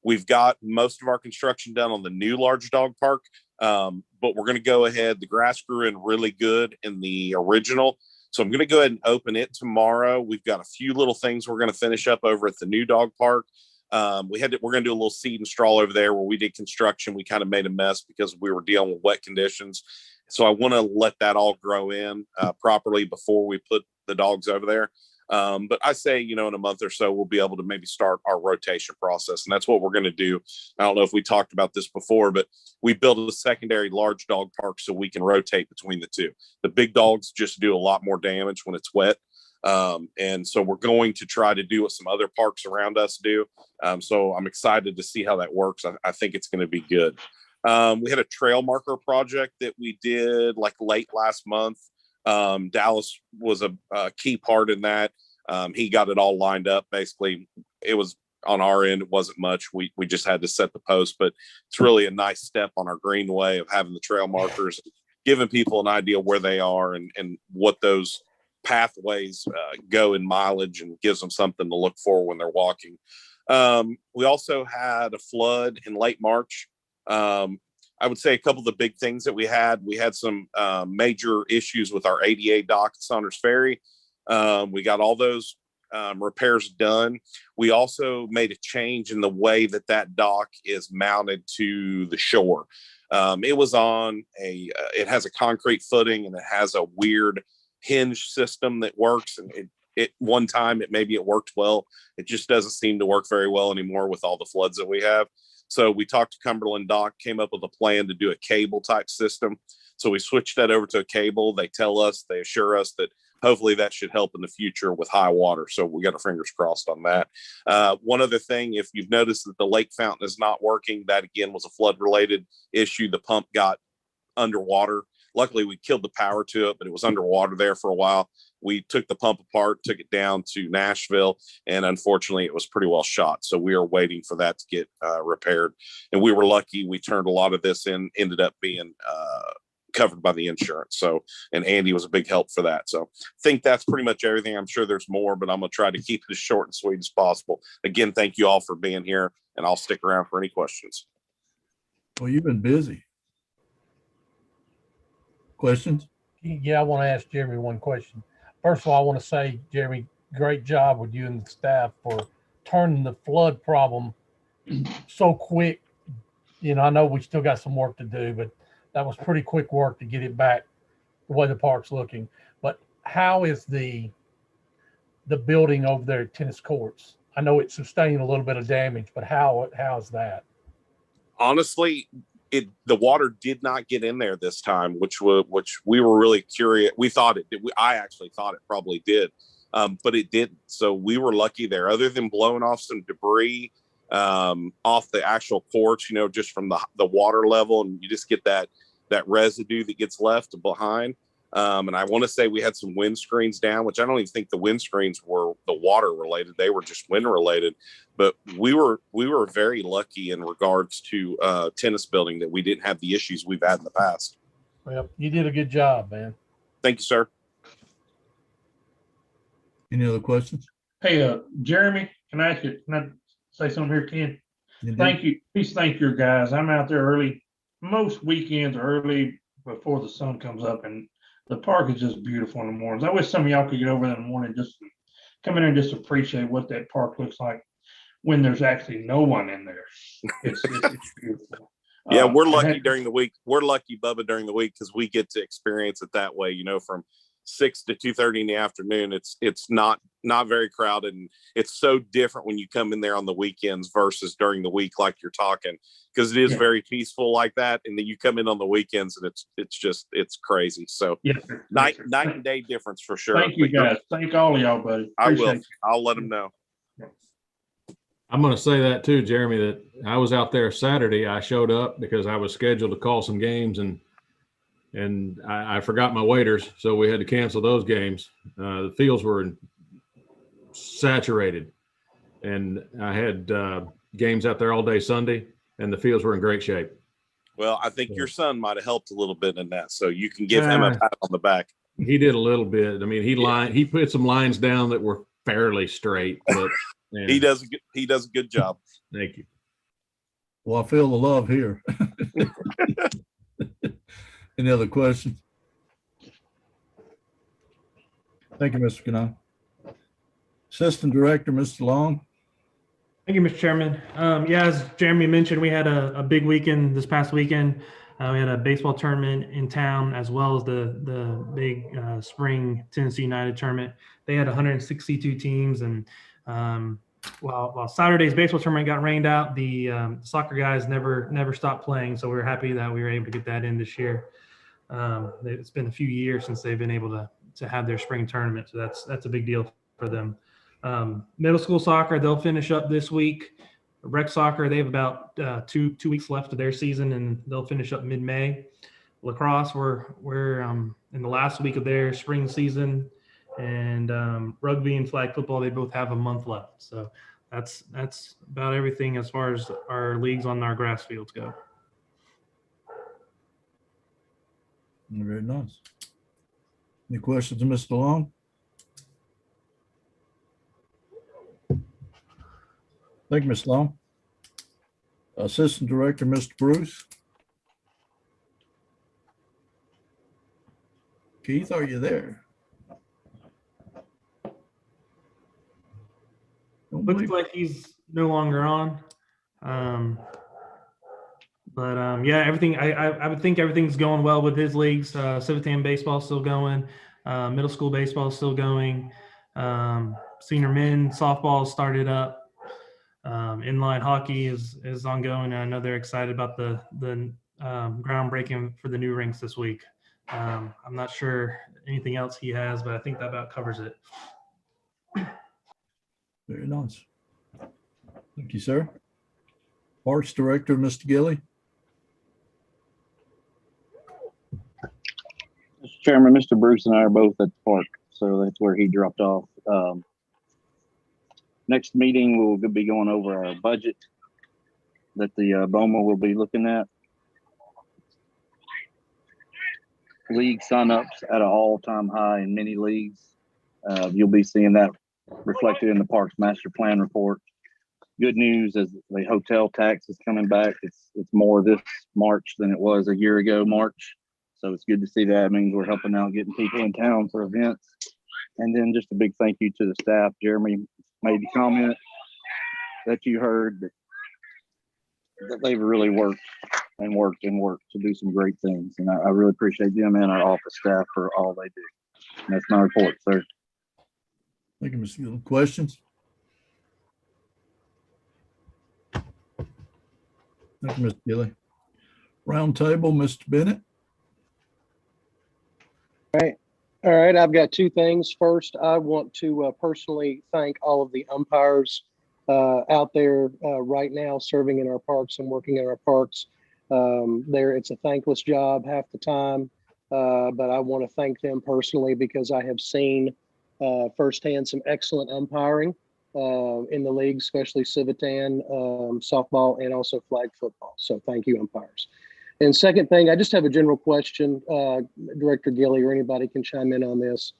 We've got most of our construction done on the new large dog park. But we're going to go ahead. The grass grew in really good in the original. So I'm going to go ahead and open it tomorrow. We've got a few little things we're going to finish up over at the new dog park. We're going to do a little seed and straw over there where we did construction. We kind of made a mess because we were dealing with wet conditions. So I want to let that all grow in properly before we put the dogs over there. But I say, in a month or so, we'll be able to maybe start our rotation process. And that's what we're going to do. I don't know if we talked about this before, but we built a secondary large dog park so we can rotate between the two. The big dogs just do a lot more damage when it's wet. And so we're going to try to do what some other parks around us do. So I'm excited to see how that works. I think it's going to be good. We had a trail marker project that we did like late last month. Dallas was a key part in that. He got it all lined up. Basically, it was on our end. It wasn't much. We just had to set the post, but it's really a nice step on our Greenway of having the trail markers, giving people an idea where they are and what those pathways go in mileage, and gives them something to look for when they're walking. We also had a flood in late March. I would say a couple of the big things that we had some major issues with our ADA dock at Saunders Ferry. We got all those repairs done. We also made a change in the way that that dock is mounted to the shore. It was on it has a concrete footing, and it has a weird hinge system that works. And one time maybe it worked well. It just doesn't seem to work very well anymore with all the floods that we have. So we talked to Cumberland Dock, came up with a plan to do a cable type system. So we switched that over to a cable. They assure us that hopefully that should help in the future with high water. So we got our fingers crossed on that. One other thing, if you've noticed that the lake fountain is not working, that again was a flood related issue. The pump got underwater. Luckily we killed the power to it, but it was underwater there for a while. We took the pump apart, took it down to Nashville, and unfortunately it was pretty well shot. So we are waiting for that to get repaired. And we were lucky. We turned a lot of this in, ended up being covered by the insurance. So, and Andy was a big help for that. So I think that's pretty much everything. I'm sure there's more, but I'm going to try to keep it as short and sweet as possible. Again, thank you all for being here, and I'll stick around for any questions.
Well, you've been busy. Questions?
Yeah, I want to ask Jeremy one question. First of all, I want to say, Jeremy, great job with you and the staff for turning the flood problem so quick. You know, I know we still got some work to do, but that was pretty quick work to get it back the way the park's looking. But how is the building over there at tennis courts? I know it sustained a little bit of damage, but how is that?
Honestly, the water did not get in there this time, which we were really curious. We thought it did. I actually thought it probably did, but it didn't. So we were lucky there. Other than blowing off some debris off the actual courts, you know, just from the water level, and you just get that residue that gets left behind. And I want to say we had some windscreens down, which I don't even think the windscreens were the water related. They were just wind related. But we were very lucky in regards to tennis building that we didn't have the issues we've had in the past.
Well, you did a good job, man.
Thank you, sir.
Any other questions?
Hey, Jeremy, can I say something here, Ken? Thank you. Please thank your guys. I'm out there early, most weekends early before the sun comes up, and the park is just beautiful in the mornings. I wish some of y'all could get over there in the morning, just come in and just appreciate what that park looks like when there's actually no one in there. It's beautiful.
Yeah, we're lucky during the week. We're lucky, Bubba, during the week because we get to experience it that way. You know, from 6 to 2:30 in the afternoon, it's not very crowded, and it's so different when you come in there on the weekends versus during the week, like you're talking, because it is very peaceful like that. And then you come in on the weekends, and it's crazy. So night and day difference for sure.
Thank you, guys. Thank all of y'all, buddy.
I'll let them know.
I'm going to say that too, Jeremy, that I was out there Saturday. I showed up because I was scheduled to call some games, and I forgot my waders, so we had to cancel those games. The fields were saturated, and I had games out there all day Sunday, and the fields were in great shape.
Well, I think your son might have helped a little bit in that, so you can give him a pat on the back.
He did a little bit. I mean, he put some lines down that were fairly straight, but yeah.
He does a good job.
Thank you.
Well, I feel the love here. Any other questions? Thank you, Mr. Canal. Assistant Director, Mr. Long.
Thank you, Mr. Chairman. Yeah, as Jeremy mentioned, we had a big weekend this past weekend. We had a baseball tournament in town, as well as the big spring Tennessee United tournament. They had 162 teams, and while Saturday's baseball tournament got rained out, the soccer guys never stopped playing. So we were happy that we were able to get that in this year. It's been a few years since they've been able to have their spring tournament, so that's a big deal for them. Middle school soccer, they'll finish up this week. Rec soccer, they have about 2 weeks left of their season, and they'll finish up mid-May. Lacrosse, we're in the last week of their spring season, and rugby and flag football, they both have a month left. So that's about everything as far as our leagues on our grass fields go.
Very nice. Any questions of Mr. Long? Thank you, Ms. Long. Assistant Director, Mr. Bruce. Keith, are you there?
Looks like he's no longer on. Yeah, everything. I would think everything's going well with his leagues. Civitan baseball is still going. Middle school baseball is still going. Senior men softball started up. Inline hockey is ongoing. And I know they're excited about the groundbreaking for the new rinks this week. I'm not sure anything else he has, but I think that about covers it.
Very nice. Thank you, sir. Parks Director, Mr. Gilly.
Mr. Chairman, Mr. Bruce and I are both at the park, so that's where he dropped off. Next meeting, we'll be going over our budget that the BOMA will be looking at. League signups at an all-time high in many leagues. You'll be seeing that reflected in the Parks Master Plan report. Good news is the hotel tax is coming back. It's more this March than it was a year ago March. So it's good to see that. It means we're helping out getting people in town for events. And then just a big thank you to the staff. Jeremy made the comment that you heard that they've really worked to do some great things. And I really appreciate them and our office staff for all they do. And that's my report, sir.
Thank you, Mr. Gilly. Questions? Thank you, Mr. Gilly. Round table, Mr. Bennett.
All right. I've got two things. First, I want to personally thank all of the umpires out there right now serving in our parks and working in our parks. It's a thankless job half the time, but I want to thank them personally because I have seen firsthand some excellent umpiring in the league, especially Civitan, softball, and also flag football. So thank you, umpires. And second thing, I just have a general question, Director Gilly, or anybody can chime in on this.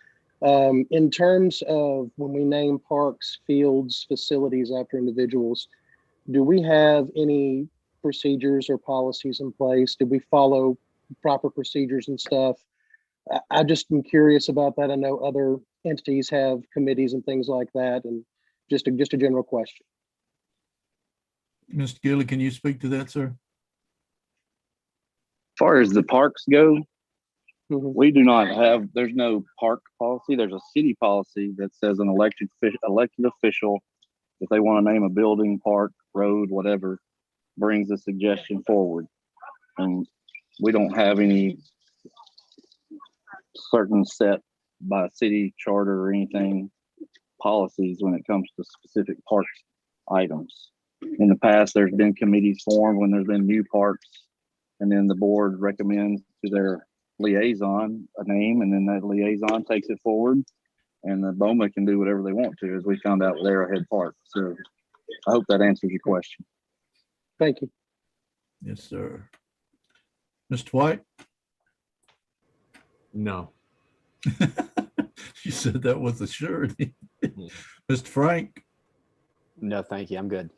In terms of when we name parks, fields, facilities after individuals, do we have any procedures or policies in place? Do we follow proper procedures and stuff? I just am curious about that. I know other entities have committees and things like that, and just a general question.
Mr. Gilly, can you speak to that, sir?
As far as the parks go, we do not have, there's no park policy. There's a city policy that says an elected official, if they want to name a building, park, road, whatever, brings a suggestion forward. And we don't have any certain set by city charter or anything policies when it comes to specific parks items. In the past, there's been committees formed when there's been new parks, and then the board recommends to their liaison a name, and then that liaison takes it forward, and the BOMA can do whatever they want to, as we found out with Arrowhead Park. So I hope that answers your question.
Thank you.
Yes, sir. Mr. White?
No.
You said that with a surety. Mr. Frank?
No, thank you. I'm good.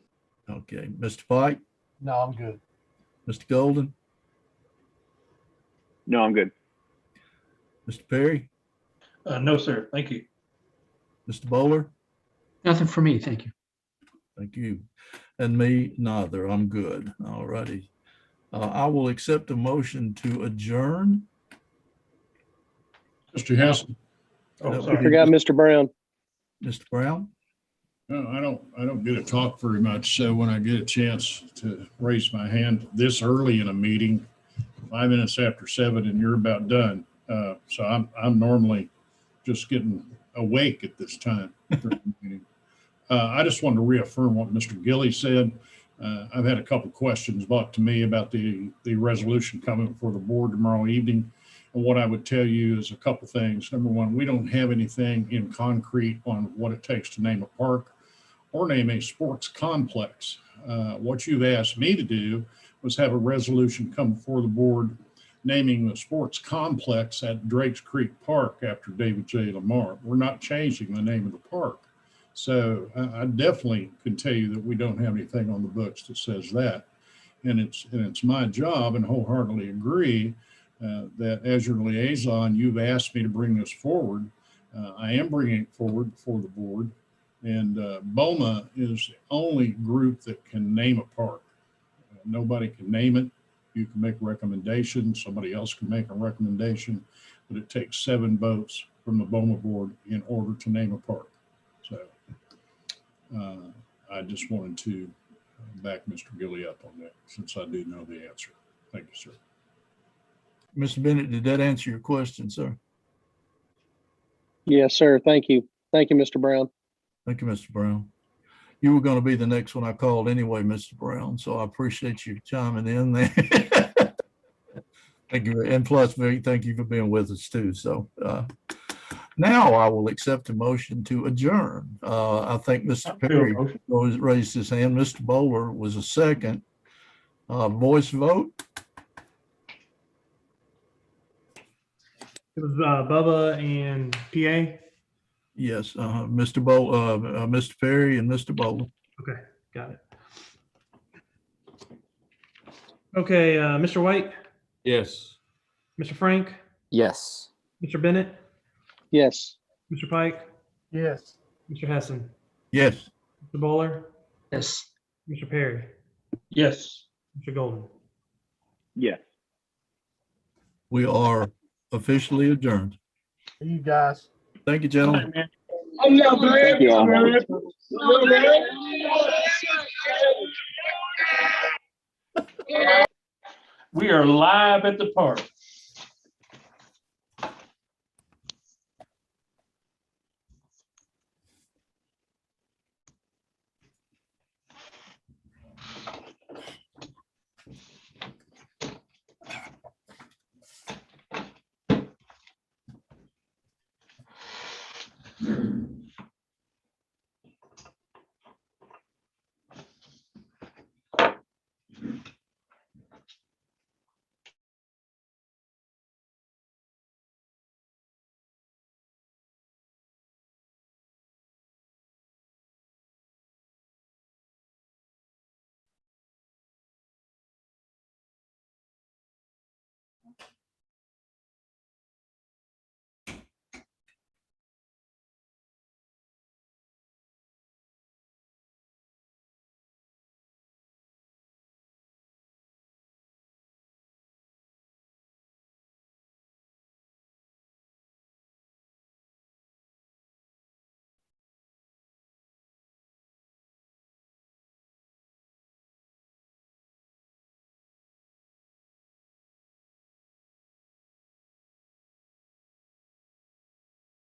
Okay. Mr. Pike?
No, I'm good.
Mr. Golden?
No, I'm good.
Mr. Perry?
No, sir. Thank you.
Mr. Bowler?
Nothing for me. Thank you.
Thank you. And me, neither. I'm good. All righty. I will accept a motion to adjourn.
Mr. Hassan.
Oh,
I
sorry.
forgot Mr. Brown.
Mr. Brown?
No, I don't get to talk very much. So when I get a chance to raise my hand this early in a meeting, 5 minutes after 7, and you're about done. So I'm normally just getting awake at this time during the meeting. I just wanted to reaffirm what Mr. Gilly said. I've had a couple questions brought to me about the resolution coming before the board tomorrow evening. And what I would tell you is a couple things. Number one, we don't have anything in concrete on what it takes to name a park or name a sports complex. What you've asked me to do was have a resolution come before the board naming the sports complex at Drakes Creek Park after David J. Lamar. We're not changing the name of the park. So I definitely can tell you that we don't have anything on the books that says that. And it's my job, and wholeheartedly agree, that as your liaison, you've asked me to bring this forward. I am bringing it forward before the board. And BOMA is the only group that can name a park. Nobody can name it. You can make a recommendation. Somebody else can make a recommendation, but it takes 7 votes from the BOMA board in order to name a park. So I just wanted to back Mr. Gilly up on that, since I do know the answer. Thank you, sir.
Mr. Bennett, did that answer your question, sir?
Yes, sir. Thank you. Thank you, Mr. Brown.
Thank you, Mr. Brown. You were going to be the next one I called anyway, Mr. Brown, so I appreciate you chiming in there. Thank you. And plus, thank you for being with us too. So now I will accept a motion to adjourn. I think Mr. Perry raised his hand. Mr. Bowler was a second. Voice vote.
It was Bubba and PA.
Yes, Mr. Perry and Mr. Bowler.
Okay, got it. Okay, Mr. White,
Yes.
Mr. Frank,
Yes.
Mr. Bennett,
Yes.
Mr. Pike,
Yes.
Mr. Hessen,
Yes.
Mr. Bowler,
Yes.
Mr. Perry,
Yes.
Mr. Golden.
Yes.
We are officially adjourned.
See you guys.
Thank you, gentlemen.
Thank you all.
We are live at the park.